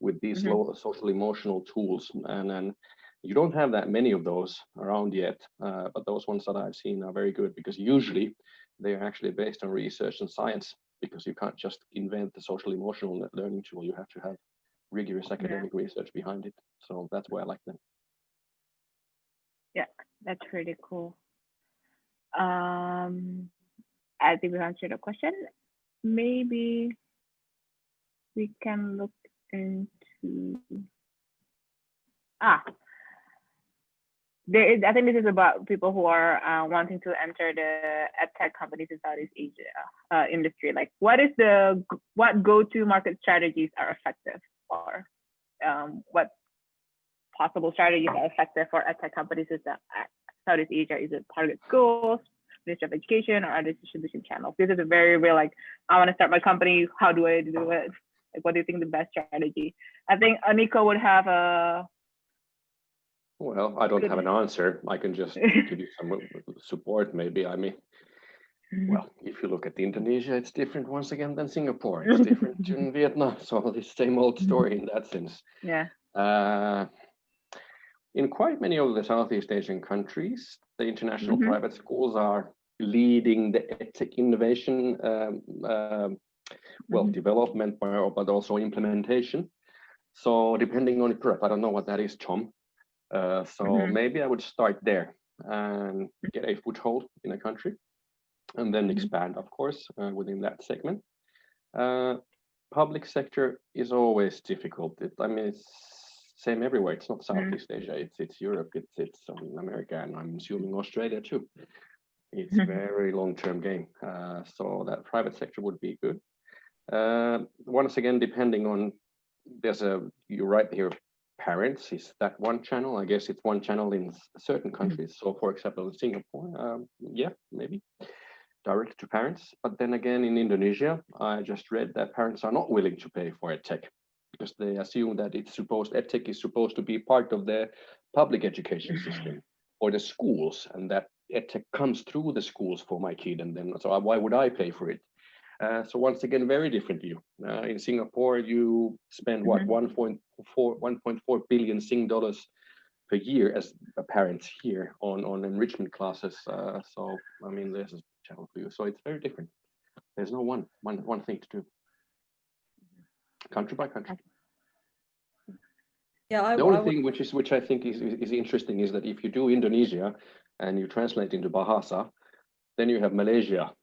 with these low social emotional tools, and you don't have that many of those around yet, but those ones that I've seen are very good, because usually they are actually based on research and science, because you can't just invent the social emotional learning tool. You have to have rigorous academic research behind it. So that's why I like them. Yeah, that's pretty cool. I think we answered the question. Maybe we can look into there is, I think this is about people who are wanting to enter the EdTech companies in Southeast Asia industry. Like, what go-to market strategies are effective, or what possible strategies are effective for EdTech companies in Southeast Asia? Is it target schools, Ministry of Education, or other distribution channels? This is a very real, like, I want to start my company. How do I do it? Like, what do you think the best strategy? I think Niko would have a. Well, I don't have an answer. I can just give you some support, maybe. I mean, well, if you look at Indonesia, it's different once again than Singapore. It's different in Vietnam. So it's the same old story in that sense. Yeah. In quite many of the Southeast Asian countries, the international private schools are leading the EdTech innovation, development, but also implementation. So depending on the product, I don't know what that is, Tom. So maybe I would start there and get a foothold in a country, and then expand, of course, within that segment. Public sector is always difficult. I mean, it's same everywhere. It's not Southeast Asia. It's Europe. It's America, and I'm assuming Australia too. It's a very long-term game. So that private sector would be good. Once again, depending on, you're right here, parents, is that one channel? I guess it's one channel in certain countries. So for example, in Singapore, yeah, maybe direct to parents. But then again, in Indonesia, I just read that parents are not willing to pay for EdTech, because they assume that EdTech is supposed to be part of the public education system or the schools, and that EdTech comes through the schools for my kid, and then so why would I pay for it? So once again, very different view. In Singapore, you spend what 1.4 billion Sing dollars per year as a parent here on enrichment classes. So I mean, there's a channel for you. So it's very different. There's no one thing to do. Country by country. Yeah, the only thing which I think is interesting is that if you do Indonesia and you translate into Bahasa, then you have Malaysia,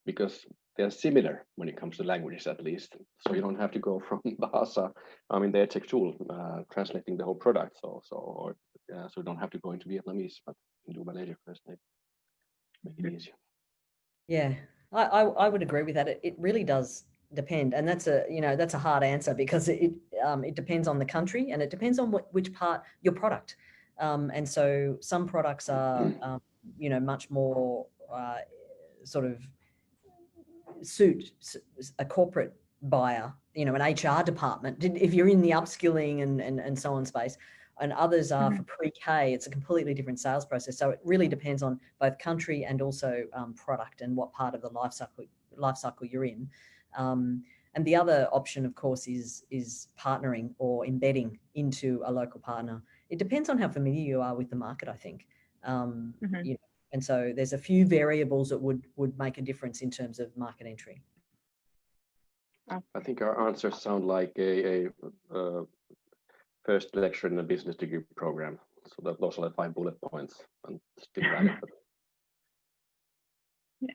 because they're similar when it comes to languages, at least. So you don't have to go from Bahasa, I mean, the EdTech tool, translating the whole product. So you don't have to go into Vietnamese, but you can do Malaysia first, maybe. Make it easier. Yeah, I would agree with that. It really does depend, and that's a hard answer, because it depends on the country, and it depends on which part your product. And so some products are much more sort of suit a corporate buyer, an HR department, if you're in the upskilling and so on space. and others are for pre-K. It's a completely different sales process. So it really depends on both country and also product and what part of the life cycle you're in. And the other option, of course, is partnering or embedding into a local partner. It depends on how familiar you are with the market, I think. You know, and so there's a few variables that would make a difference in terms of market entry. I think our answers sound like a first lecture in a business degree program. So that those are the 5 bullet points and still valid. Yeah.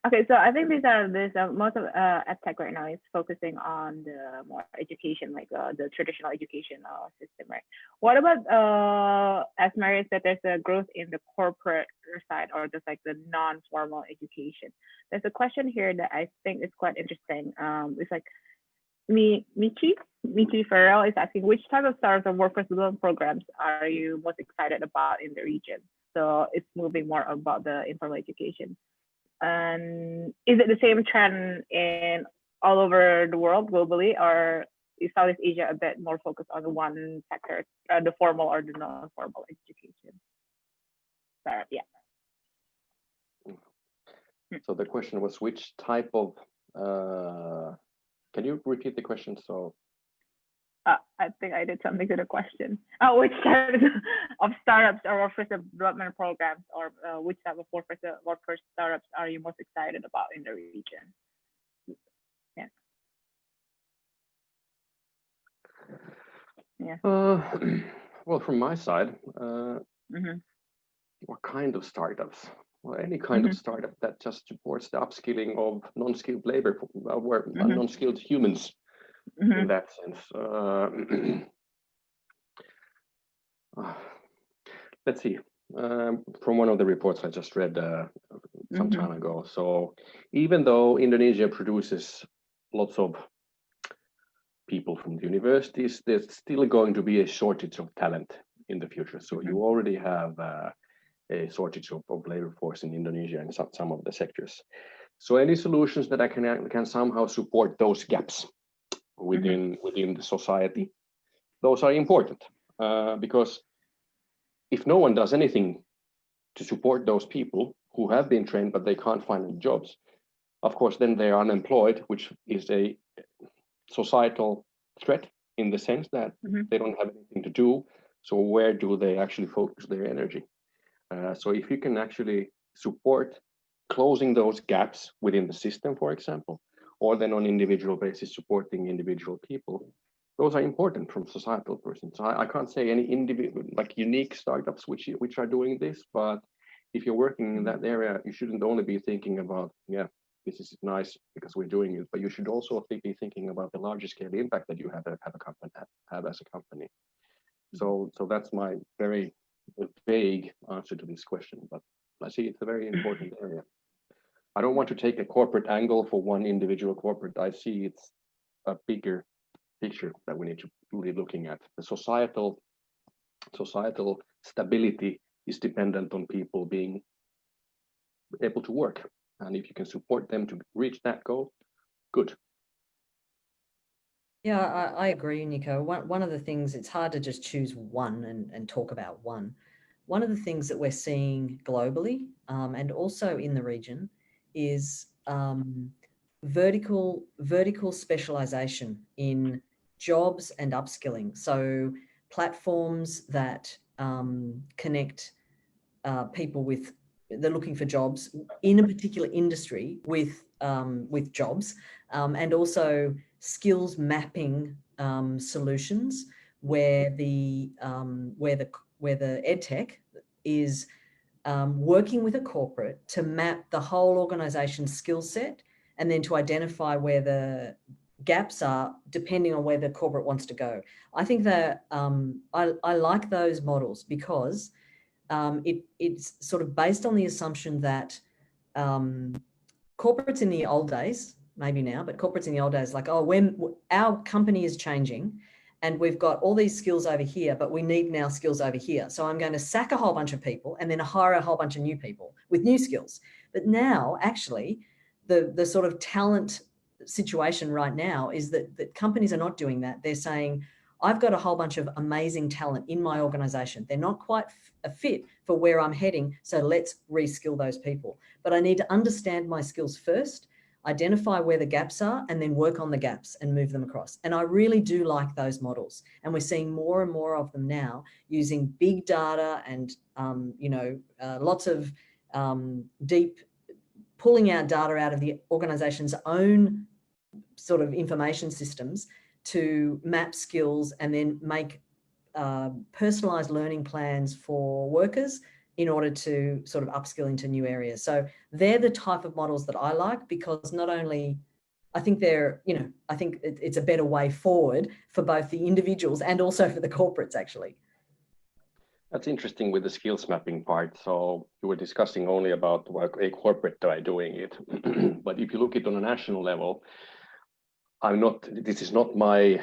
Okay, so I think these are most of EdTech right now is focusing on the more education, like the traditional education system, right? What about as Maria said, there's a growth in the corporate side or just like the non-formal education. There's a question here that I think is quite interesting. It's like Miki Farrell is asking, which type of startups or workforce development programs are you most excited about in the region? So it's moving more about the informal education. And is it the same trend in all over the world globally, or is Southeast Asia a bit more focused on the one sector, the formal or the non-formal education? Yeah. So the question was which type of, can you repeat the question? So I think I did something to the question. Oh, which type of startups or workforce development programs, or which type of workforce startups are you most excited about in the region? Yeah. Yeah. Well, from my side, what kind of startups? Well, any kind of startup that just supports the upskilling of non-skilled labor, non-skilled humans. In that sense, let's see. From one of the reports I just read some time ago. So even though Indonesia produces lots of people from the universities, there's still going to be a shortage of talent in the future. So you already have a shortage of labor force in Indonesia and some of the sectors. So any solutions that I can somehow support those gaps within the society, those are important, because if no one does anything to support those people who have been trained but they can't find any jobs, of course then they are unemployed, which is a societal threat in the sense that they don't have anything to do. So where do they actually focus their energy? So if you can actually support closing those gaps within the system, for example, or then on individual basis supporting individual people, those are important from societal person. So I can't say any individual like unique startups which are doing this, but if you're working in that area, you shouldn't only be thinking about, yeah, this is nice because we're doing it, but you should also be thinking about the larger scale impact that you have as a company. So that's my very vague answer to this question, but I see it's a very important area. I don't want to take a corporate angle for one individual corporate. I see it's a bigger picture that we need to be looking at. The societal stability is dependent on people being able to work. And if you can support them to reach that goal, good. Yeah, I agree, Niko. One of the things, it's hard to just choose one and talk about one. One of the things that we're seeing globally and also in the region is vertical specialization in jobs and upskilling. So platforms that connect people they're looking for jobs in a particular industry with jobs, and also skills mapping solutions where the EdTech is working with a corporate to map the whole organization's skill set and then to identify where the gaps are depending on where the corporate wants to go. I think that I like those models because it's sort of based on the assumption that corporates in the old days, maybe now, but corporates in the old days, like, oh, when our company is changing and we've got all these skills over here, but we need now skills over here. So I'm going to sack a whole bunch of people and then hire a whole bunch of new people with new skills. But now, actually, the sort of talent situation right now is that companies are not doing that. They're saying, I've got a whole bunch of amazing talent in my organization. They're not quite a fit for where I'm heading. So let's reskill those people. But I need to understand my skills first, identify where the gaps are, and then work on the gaps and move them across. And I really do like those models. And we're seeing more and more of them now using big data and, lots of deep pulling out data out of the organization's own sort of information systems to map skills and then make personalized learning plans for workers in order to sort of upskill into new areas. So they're the type of models that I like, because not only I think I think it's a better way forward for both the individuals and also for the corporates, actually. That's interesting with the skills mapping part. So you were discussing only about a corporate guy doing it, but if you look at it on a national level, this is not my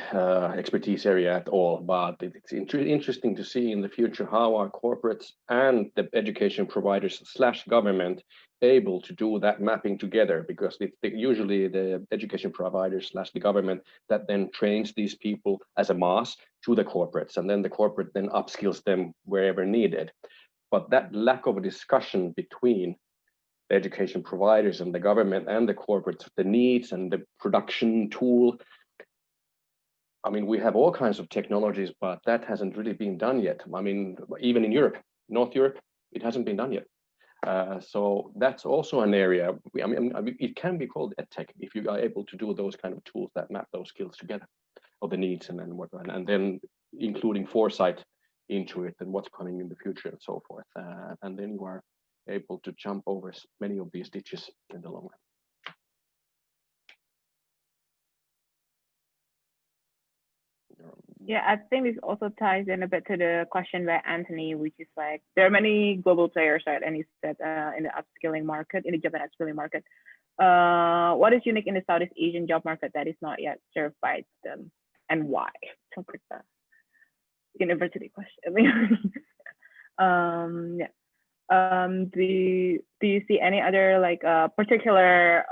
expertise area at all, but it's interesting to see in the future how our corporates and the education providers / government able to do that mapping together, because it's usually the education providers / the government that then trains these people as a mass to the corporates, and then the corporate then upskills them wherever needed. But that lack of a discussion between the education providers and the government and the corporates, the needs and the production tool. I mean, we have all kinds of technologies, but that hasn't really been done yet. I mean, even in Europe, North Europe, it hasn't been done yet. So that's also an area. I mean, it can be called EdTech if you are able to do those kind of tools that map those skills together, or the needs and then whatnot, and then including foresight into it and what's coming in the future and so forth. And then you are able to jump over many of these ditches in the long run. Yeah, I think this also ties in a bit to the question by Anthony, which is like, there are many global players, right? And he said in the upskilling market, in the job and upskilling market, what is unique in the Southeast Asian job market that is not yet served by them, and why? Something like that. University question. Yeah. Do you see any other like particular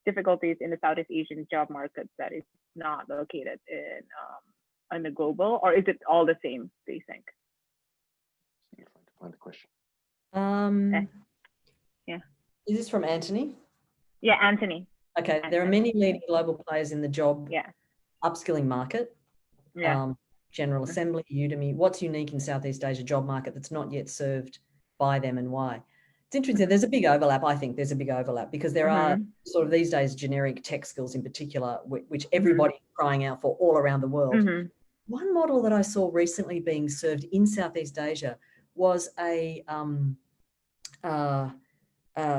difficulties in the Southeast Asian job market that is not located in the global, or is it all the same, do you think? I'm trying to find the question. Yeah. Is this from Anthony? Yeah, Anthony. Okay, there are many leading global players in the job upskilling market. Yeah. General Assembly, Udemy. What's unique in Southeast Asia job market that's not yet served by them, and why? It's interesting. There's a big overlap. I think there's a big overlap because there are sort of these days generic tech skills in particular, which everybody's crying out for all around the world. One model that I saw recently being served in Southeast Asia was a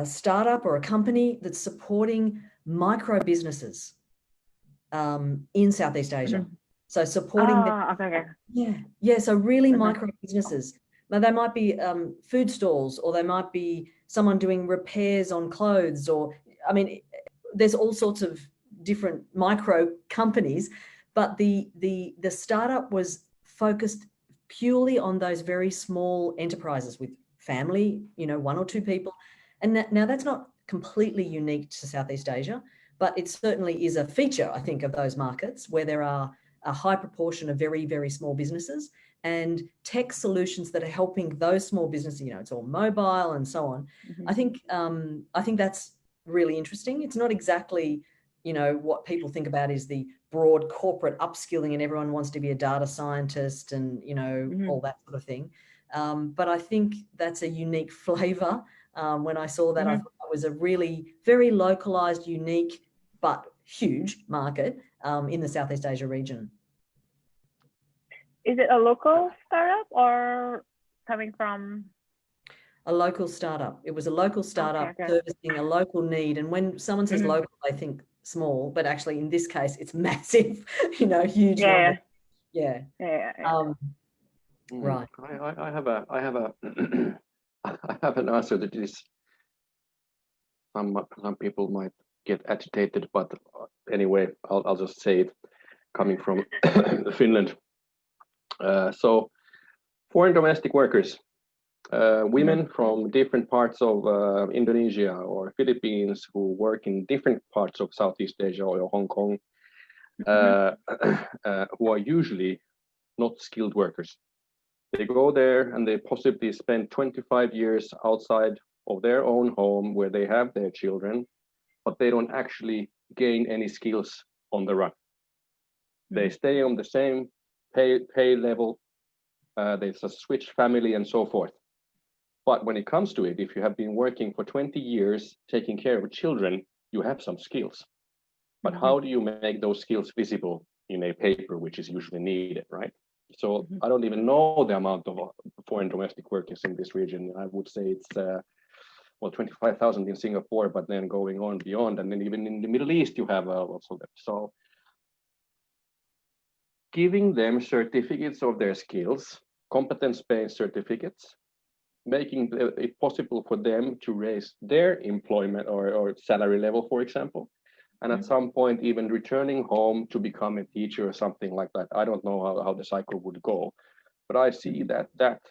startup or a company that's supporting micro businesses in Southeast Asia. So supporting them. So really micro businesses. Now they might be food stalls, or they might be someone doing repairs on clothes, or I mean, there's all sorts of different micro companies, but the startup was focused purely on those very small enterprises with family, 1 or 2 people. And now that's not completely unique to Southeast Asia, but it certainly is a feature, I think, of those markets where there are a high proportion of very, very small businesses and tech solutions that are helping those small businesses. It's all mobile and so on. I think that's really interesting. It's not exactly, what people think about is the broad corporate upskilling and everyone wants to be a data scientist and, all that sort of thing. But I think that's a unique flavor. When I saw that, I thought that was a really very localized, unique, but huge market in the Southeast Asia region. Is it a local startup or coming from? A local startup. It was a local startup servicing a local need. And when someone says local, they think small, but actually in this case, it's massive, huge number. Yeah. Right. I have an answer that is some people might get agitated, but anyway, I'll just say it, coming from Finland. So foreign domestic workers, women from different parts of Indonesia or Philippines who work in different parts of Southeast Asia or Hong Kong, who are usually not skilled workers. They go there and they possibly spend 25 years outside of their own home where they have their children, but they don't actually gain any skills on the run. They stay on the same pay level, they just switch family and so forth. But when it comes to it, if you have been working for 20 years taking care of children, you have some skills. But how do you make those skills visible in a paper, which is usually needed, right? So I don't even know the amount of foreign domestic workers in this region. I would say it's, well, 25,000 in Singapore, but then going on beyond, and then even in the Middle East, you have lots of them. So giving them certificates of their skills, competence-based certificates, making it possible for them to raise their employment or salary level, for example, and at some point even returning home to become a teacher or something like that. I don't know how the cycle would go, but I see that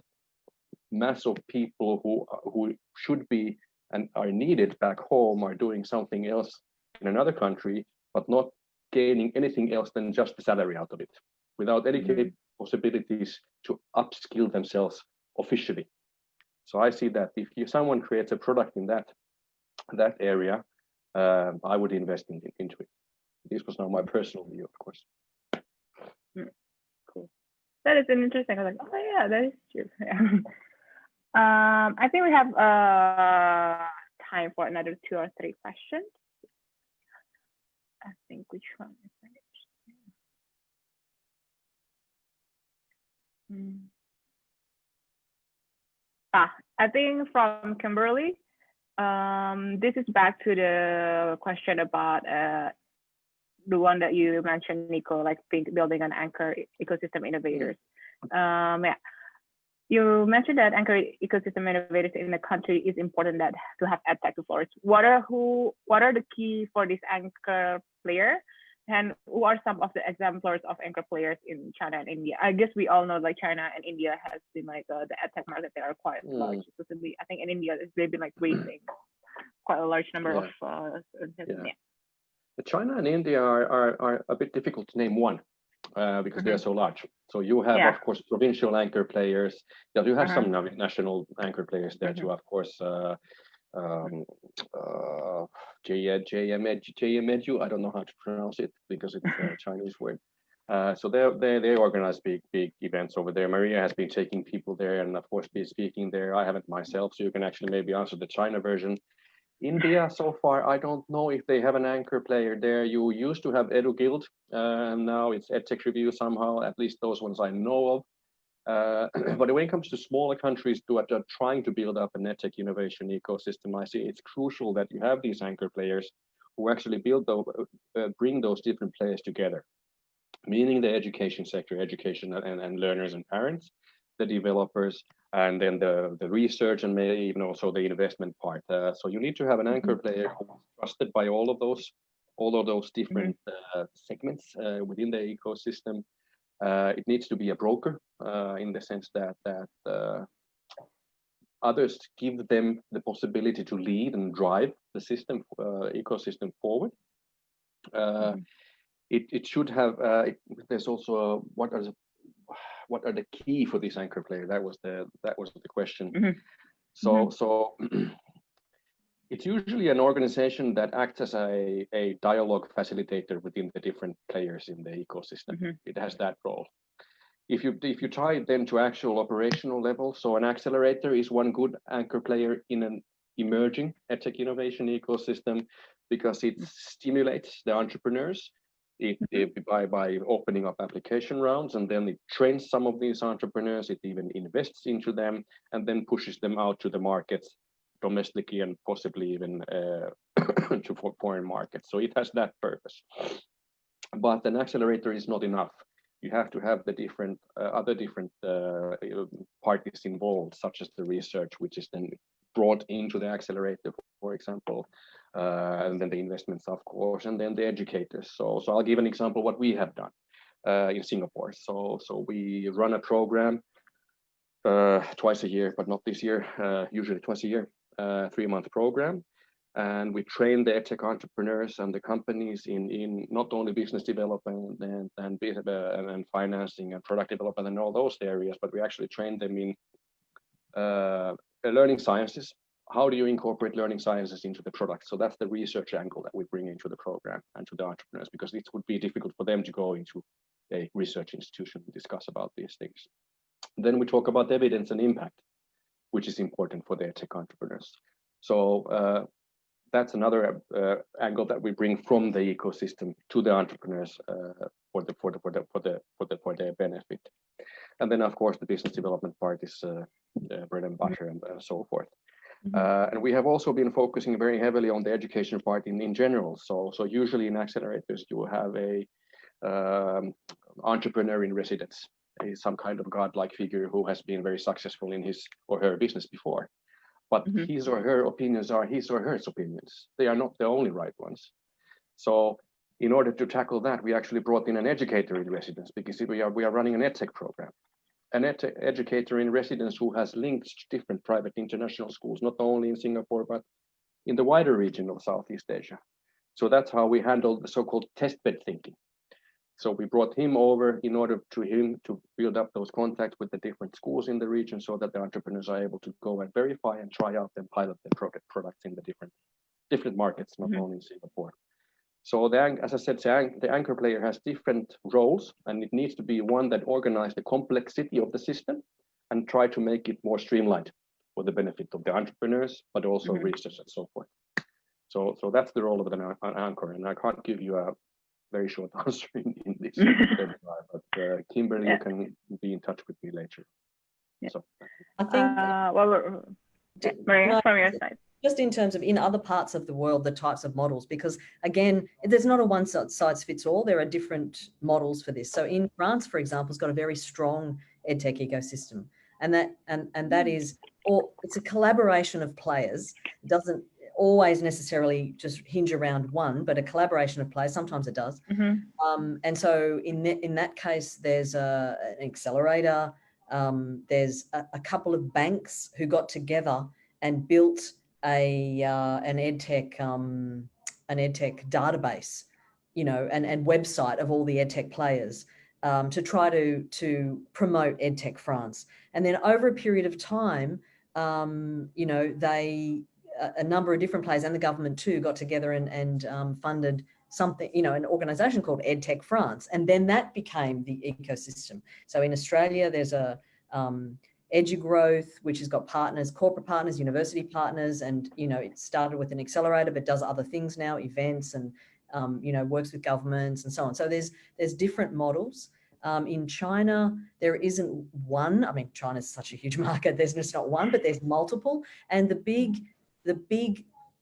mass of people who should be and are needed back home are doing something else in another country, but not gaining anything else than just the salary out of it, without any possibilities to upskill themselves officially. So I see that if someone creates a product in that area, I would invest into it. This was now my personal view, of course. Cool. That is an interesting. I was like, oh yeah, that is true. Yeah. I think we have time for another 2 or 3 questions. I think which one is next? I think from Kimberly, this is back to the question about the one that you mentioned, Niko, like building an anchor ecosystem innovators. Yeah. You mentioned that anchor ecosystem innovators in the country is important that to have EdTech to flourish. What are the key for this anchor player? And who are some of the exemplars of anchor players in China and India? I guess we all know like China and India has been like the EdTech market, they are quite large. Specifically, I think in India, they've been like raising quite a large number of. China and India are a bit difficult to name one because they're so large. So you have, of course, provincial anchor players. Yeah, you have some national anchor players there too, of course. JMEDU, I don't know how to pronounce it because it's a Chinese word. So they organize big events over there. Maria has been taking people there and of course be speaking there. I haven't myself, so you can actually maybe answer the China version. India, so far, I don't know if they have an anchor player there. You used to have EduGuild, and now it's EdTech Review somehow, at least those ones I know of. But when it comes to smaller countries that are trying to build up an EdTech innovation ecosystem, I see it's crucial that you have these anchor players who actually bring those different players together, meaning the education sector, education and learners and parents, the developers, and then the research and maybe even also the investment part. So you need to have an anchor player who is trusted by all of those different segments within the ecosystem. It needs to be a broker in the sense that others give them the possibility to lead and drive the system ecosystem forward. It should have. There's also what are the key for this anchor player? That was the question. So it's usually an organization that acts as a dialogue facilitator within the different players in the ecosystem. It has that role. If you tie it then to actual operational level, so an accelerator is one good anchor player in an emerging EdTech innovation ecosystem because it stimulates the entrepreneurs by opening up application rounds, and then it trains some of these entrepreneurs, it even invests into them, and then pushes them out to the markets domestically and possibly even to foreign markets. So it has that purpose. But an accelerator is not enough. You have to have the different other different parties involved, such as the research, which is then brought into the accelerator, for example, and then the investments, of course, and then the educators. So I'll give an example what we have done in Singapore. So we run a program twice a year, but not this year, usually twice a year, 3-month program. And we train the EdTech entrepreneurs and the companies in not only business development and financing and product development and all those areas, but we actually train them in learning sciences. How do you incorporate learning sciences into the product? So that's the research angle that we bring into the program and to the entrepreneurs, because it would be difficult for them to go into a research institution to discuss about these things. Then we talk about evidence and impact, which is important for the EdTech entrepreneurs. So that's another angle that we bring from the ecosystem to the entrepreneurs for their benefit. And then, of course, the business development part is bread and butter and so forth. And we have also been focusing very heavily on the education part in general. So usually in accelerators, you will have a entrepreneur in residence, some kind of godlike figure who has been very successful in his or her business before. But his or her opinions are his or her opinions. They are not the only right ones. So in order to tackle that, we actually brought in an educator in residence, because we are running an EdTech program. An educator in residence who has links to different private international schools, not only in Singapore, but in the wider region of Southeast Asia. So that's how we handle the so-called testbed thinking. So we brought him over in order to him to build up those contacts with the different schools in the region, so that the entrepreneurs are able to go and verify and try out and pilot their products in the different markets, not only in Singapore. So as I said, the anchor player has different roles, and it needs to be one that organizes the complexity of the system and try to make it more streamlined for the benefit of the entrepreneurs, but also research and so forth. So that's the role of an anchor, and I can't give you a very short answer in this, but Kimberly, you can be in touch with me later. Yeah. So I think Maria, from your side. Just in terms of in other parts of the world, the types of models, because again, there's not a one size fits all. There are different models for this. So in France, for example, has got a very strong EdTech ecosystem, and that is, or it's a collaboration of players. It doesn't always necessarily just hinge around one, but a collaboration of players. Sometimes it does. And so in that case, there's an accelerator. There's a couple of banks who got together and built an EdTech database, and website of all the EdTech players to try to promote EdTech France. And then over a period of time, a number of different players and the government too got together and funded something, an organization called EdTech France. And then that became the ecosystem. So in Australia, there's a EduGrowth, which has got partners, corporate partners, university partners, and it started with an accelerator, but does other things now, events, and works with governments and so on. So there's different models. In China, there isn't one. I mean, China's such a huge market. There's just not one, but there's multiple. And the big,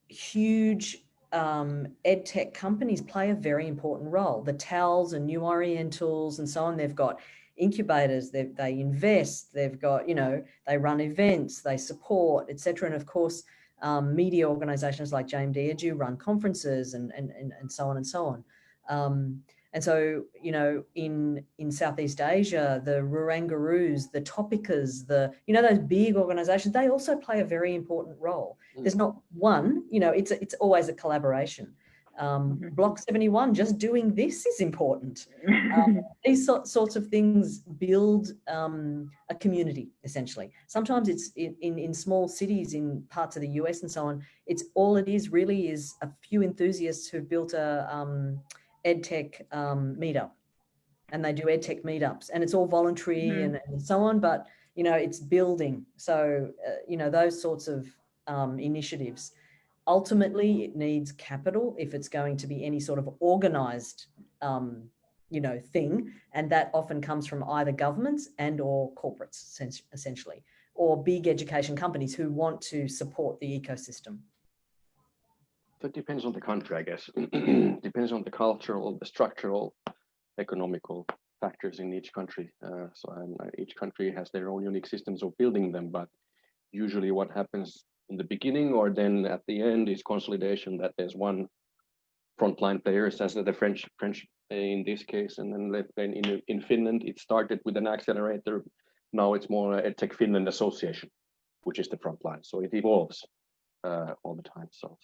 huge EdTech companies play a very important role. The TALs and New Orientals and so on, they've got incubators, they invest, they've got, they run events, they support, etc. And of course, media organizations like JMD Edu run conferences and so on and so on. And so, in Southeast Asia, the Rurangaroos, the Topicas, those big organizations, they also play a very important role. There's not one, it's always a collaboration. Block 71, just doing this is important. These sorts of things build a community, essentially. Sometimes it's in small cities in parts of the US and so on, all it is really is a few enthusiasts who've built a EdTech meetup, and they do EdTech meetups, and it's all voluntary and so on, but it's building. So those sorts of initiatives. Ultimately, it needs capital if it's going to be any sort of organized thing, and that often comes from either governments and or corporates, essentially, or big education companies who want to support the ecosystem. So it depends on the country, I guess. Depends on the cultural, the structural, economical factors in each country. Each country has their own unique systems of building them, but usually what happens in the beginning or then at the end is consolidation, that there's one frontline player, as the French in this case, and then in Finland, it started with an accelerator. Now it's more EdTech Finland Association, which is the frontline. So it evolves all the time. So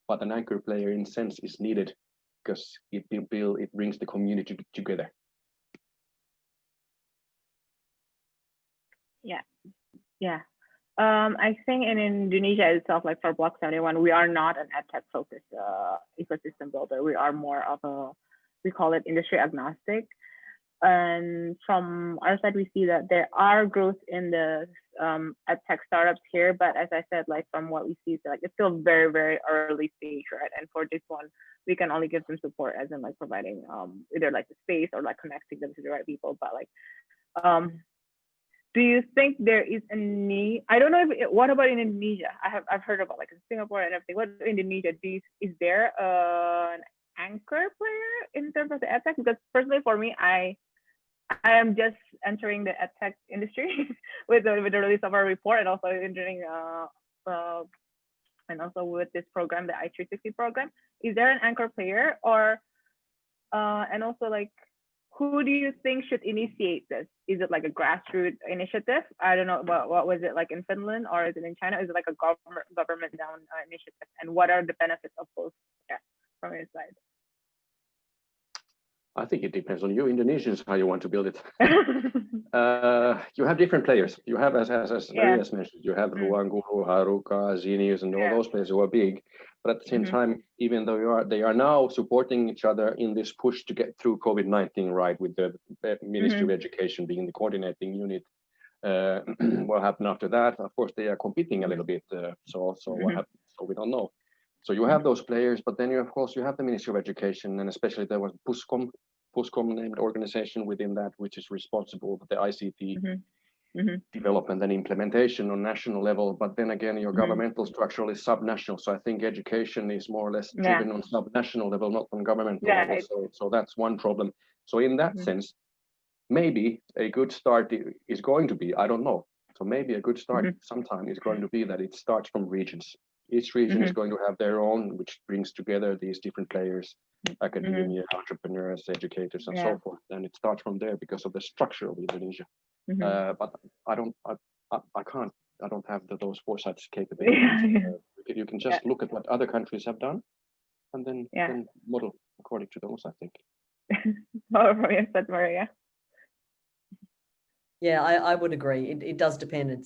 but an anchor player in sense is needed because it brings the community together. Yeah. I think in Indonesia itself, like for Block 71, we are not an EdTech focused ecosystem builder. We are more of we call it industry agnostic. And from our side, we see that there are growth in the EdTech startups here, but as I said, like from what we see, like it's still very, very early stage, right? And for this one, we can only give them support as in like providing either like the space or like connecting them to the right people. But like, do you think there is a need? I don't know what about in Indonesia? I've heard about like in Singapore and everything. What in Indonesia? Is there an anchor player in terms of the EdTech? Because personally, for me, I am just entering the EdTech industry with the release of our report, and also entering and also with this program, the i360 program. Is there an anchor player, or and also like, who do you think should initiate this? Is it like a grassroots initiative? I don't know. What was it like in Finland, or is it in China? Is it like a government down initiative? And what are the benefits of both? Yeah, from your side. I think it depends on you Indonesians how you want to build it. You have different players. You have, as Maria has mentioned, you have Ruang Guru, Haruka, Zenius, and all those players who are big. But at the same time, even though they are now supporting each other in this push to get through COVID-19, right, with the Ministry of Education being the coordinating unit. What happened after that? Of course, they are competing a little bit. So what happened? So we don't know. So you have those players, but then of course you have the Ministry of Education, and especially there was Puskom named organization within that, which is responsible for the ICT development and implementation on national level. But then again, your governmental structure is subnational. So I think education is more or less driven on subnational level, not on governmental level. So that's one problem. So in that sense, maybe a good start is going to be, I don't know. So maybe a good start sometime is going to be that it starts from regions. Each region is going to have their own, which brings together these different players, academia, entrepreneurs, educators, and so forth. And it starts from there because of the structure of Indonesia. But I don't have those foresights capabilities. You can just look at what other countries have done, and then model according to those, I think. Maria. Yeah, I would agree. It does depend.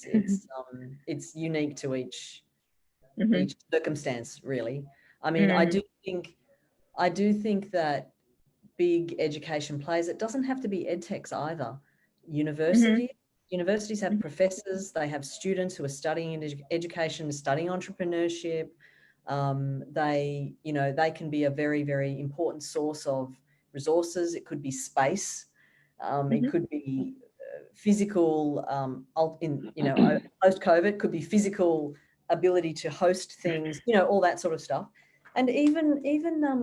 It's unique to each circumstance, really. I mean, I do think that big education players, it doesn't have to be edtechs either. Universities have professors, they have students who are studying education, studying entrepreneurship. They can be a very, very important source of resources. It could be space. It could be physical, post-COVID, could be physical ability to host things, all that sort of stuff. And even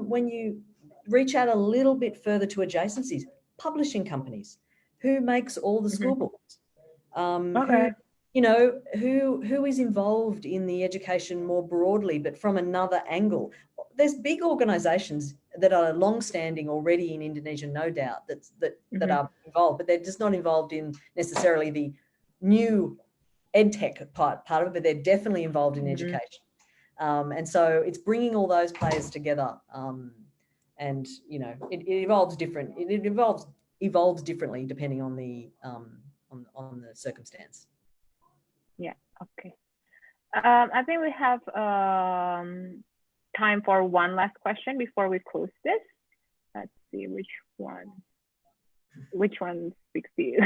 when you reach out a little bit further to adjacencies, publishing companies, who makes all the school books, who is involved in the education more broadly, but from another angle. There's big organizations that are long-standing already in Indonesia, no doubt, that are involved, but they're just not involved in necessarily the new EdTech part of it, but they're definitely involved in education. And so it's bringing all those players together. And, it evolves different. It evolves differently depending on the circumstance. Yeah. Okay. I think we have time for one last question before we close this. Let's see which one speaks to you.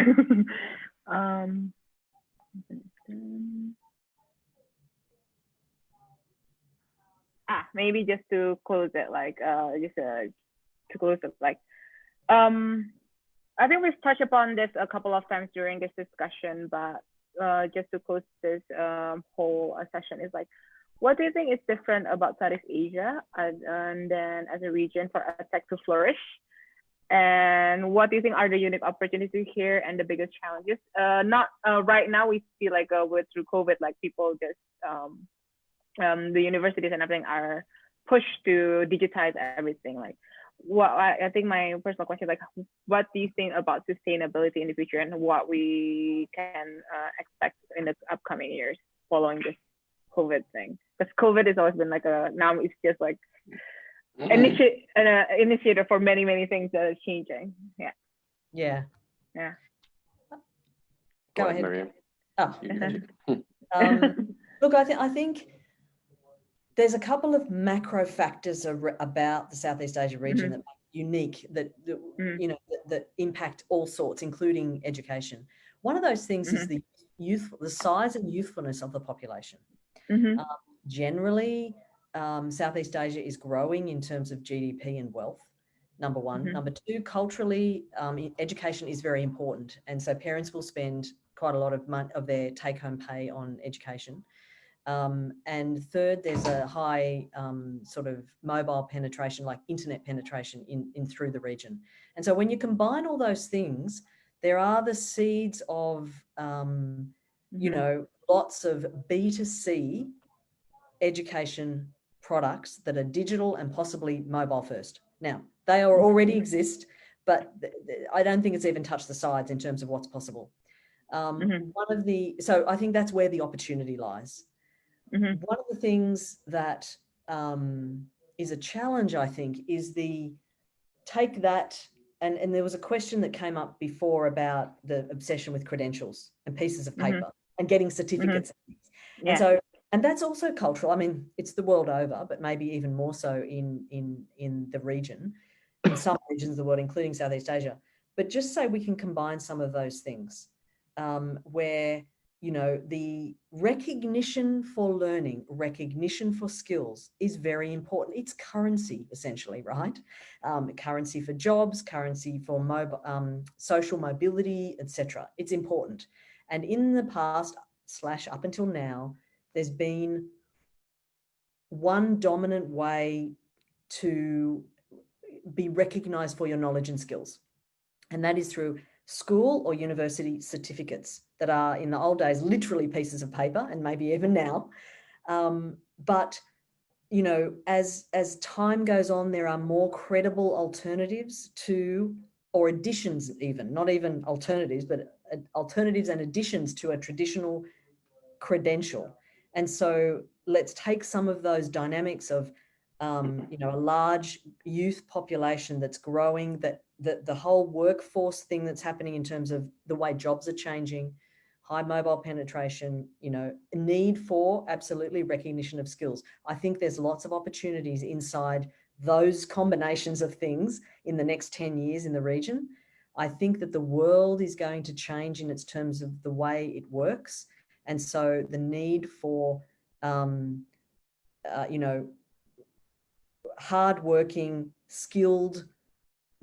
Maybe just to close it, I think we've touched upon this a couple of times during this discussion, but just to close this whole session is like, what do you think is different about Southeast Asia and then as a region for EdTech to flourish? And what do you think are the unique opportunities here and the biggest challenges? Right now we see through COVID, people just the universities and everything are pushed to digitize everything. I think my personal question is what do you think about sustainability in the future and what we can expect in the upcoming years following this COVID thing? because COVID has always been like now it's just like initiator for many things that are changing. Yeah. Go ahead, Maria. Look, I think there's a couple of macro factors about the Southeast Asia region that are unique, that impact all sorts, including education. One of those things is the size and youthfulness of the population. Generally, Southeast Asia is growing in terms of GDP and wealth, number one. Number two, culturally, education is very important. And so parents will spend quite a lot of money of their take-home pay on education. And third, there's a high sort of mobile penetration, like internet penetration in through the region. And so when you combine all those things, there are the seeds of, lots of B2C education products that are digital and possibly mobile first. Now, they already exist, but I don't think it's even touched the sides in terms of what's possible. So I think that's where the opportunity lies. One of the things that is a challenge, I think, is take that, and there was a question that came up before about the obsession with credentials and pieces of paper and getting certificates. And that's also cultural. I mean, it's the world over, but maybe even more so in the region, in some regions of the world, including Southeast Asia. But just so we can combine some of those things, where the recognition for learning, recognition for skills is very important. It's currency, essentially, right? Currency for jobs, currency for social mobility, etc. It's important. And in the past / up until now, there's been one dominant way to be recognized for your knowledge and skills. And that is through school or university certificates that are, in the old days, literally pieces of paper, and maybe even now. But as time goes on, there are more credible alternatives to, or additions even, not even alternatives, but alternatives and additions to a traditional credential. And so let's take some of those dynamics of, a large youth population that's growing, that the whole workforce thing that's happening in terms of the way jobs are changing, high mobile penetration, need for absolutely recognition of skills. I think there's lots of opportunities inside those combinations of things in the next 10 years in the region. I think that the world is going to change in its terms of the way it works. And so the need for, hardworking, skilled,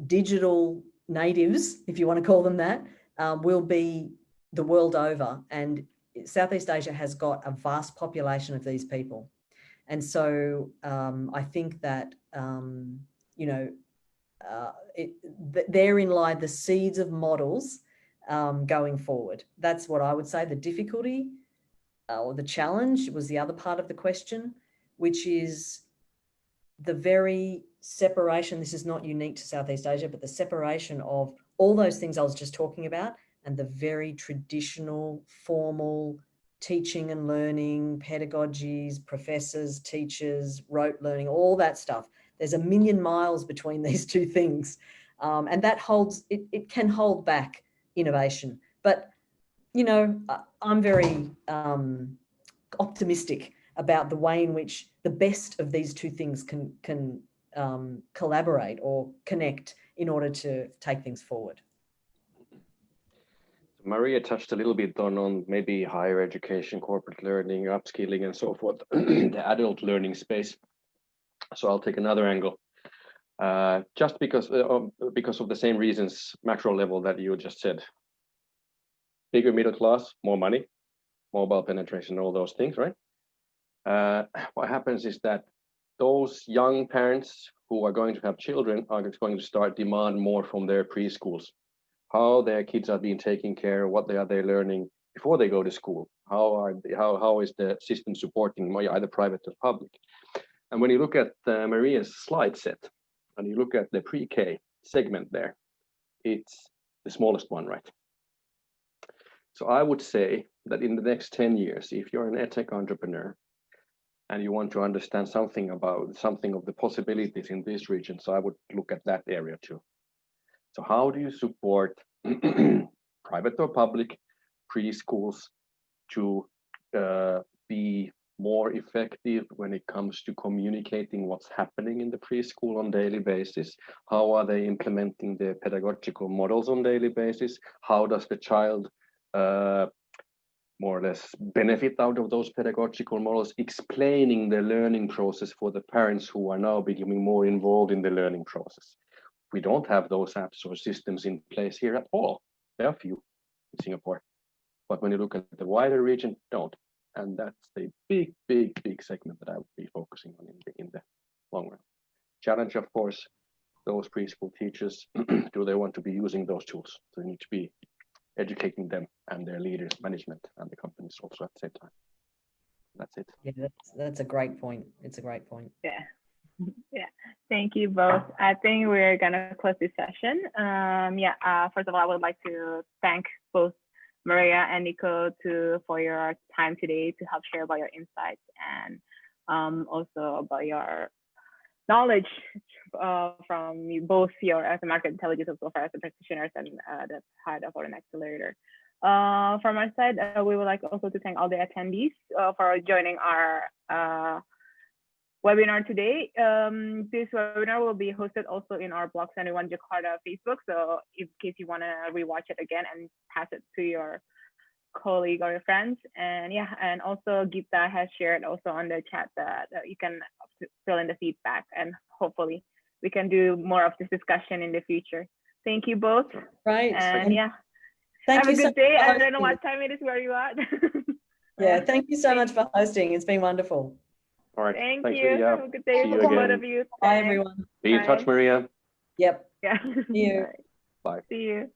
digital natives, if you want to call them that, will be the world over. And Southeast Asia has got a vast population of these people. And so I think that, therein lie the seeds of models going forward. That's what I would say. The difficulty or the challenge was the other part of the question, which is the very separation. This is not unique to Southeast Asia, but the separation of all those things I was just talking about and the very traditional, formal teaching and learning, pedagogies, professors, teachers, rote learning, all that stuff. There's a million miles between these two things. And that it can hold back innovation. But, I'm very optimistic about the way in which the best of these two things can collaborate or connect in order to take things forward. Maria touched a little bit on maybe higher education, corporate learning, upskilling, and so forth, the adult learning space. So I'll take another angle, just because of the same reasons, macro level that you just said. Bigger middle class, more money, mobile penetration, all those things, right? What happens is that those young parents who are going to have children are going to start demand more from their preschools, how their kids are being taken care of, what they're learning before they go to school, how is the system supporting either private or public. And when you look at Maria's slide set and you look at the pre-K segment there, it's the smallest one, right? So I would say that in the next 10 years, if you're an EdTech entrepreneur, and you want to understand something of the possibilities in this region. So I would look at that area too. So how do you support private or public preschools to be more effective when it comes to communicating what's happening in the preschool on daily basis? How are they implementing their pedagogical models on daily basis? How does the child more or less benefit out of those pedagogical models, explaining the learning process for the parents who are now becoming more involved in the learning process? We don't have those apps or systems in place here at all. There are few in Singapore, but when you look at the wider region, don't. And that's the big segment that I would be focusing on in the long run. Challenge, of course, those preschool teachers, do they want to be using those tools? So they need to be educating them and their leaders, management, and the companies also at the same time. That's it. Yeah, that's a great point. It's a great point. Yeah. Yeah, thank you both. I think we're gonna close this session. First of all, I would like to thank both Maria and Niko for your time today to help share about your insights and also about your knowledge from both your as a market intelligence as well as the practitioners and the head of an accelerator. From our side, we would like also to thank all the attendees for joining our webinar today. This webinar will be hosted also in our Block 71 Jakarta Facebook. So in case you want to rewatch it again and pass it to your colleague or your friends. And yeah, and also Gita has shared also on the chat that you can fill in the feedback, and hopefully we can do more of this discussion in the future. Thank you both. Right. And yeah, have a good day. I don't know what time it is where you are. Yeah, thank you so much for hosting. It's been wonderful. All right. Thank Thanks, you. Lydia. Have a good day See you to again. both of you. Bye, everyone. Be in touch, Maria. Yep. Yeah. See you. Bye. See you.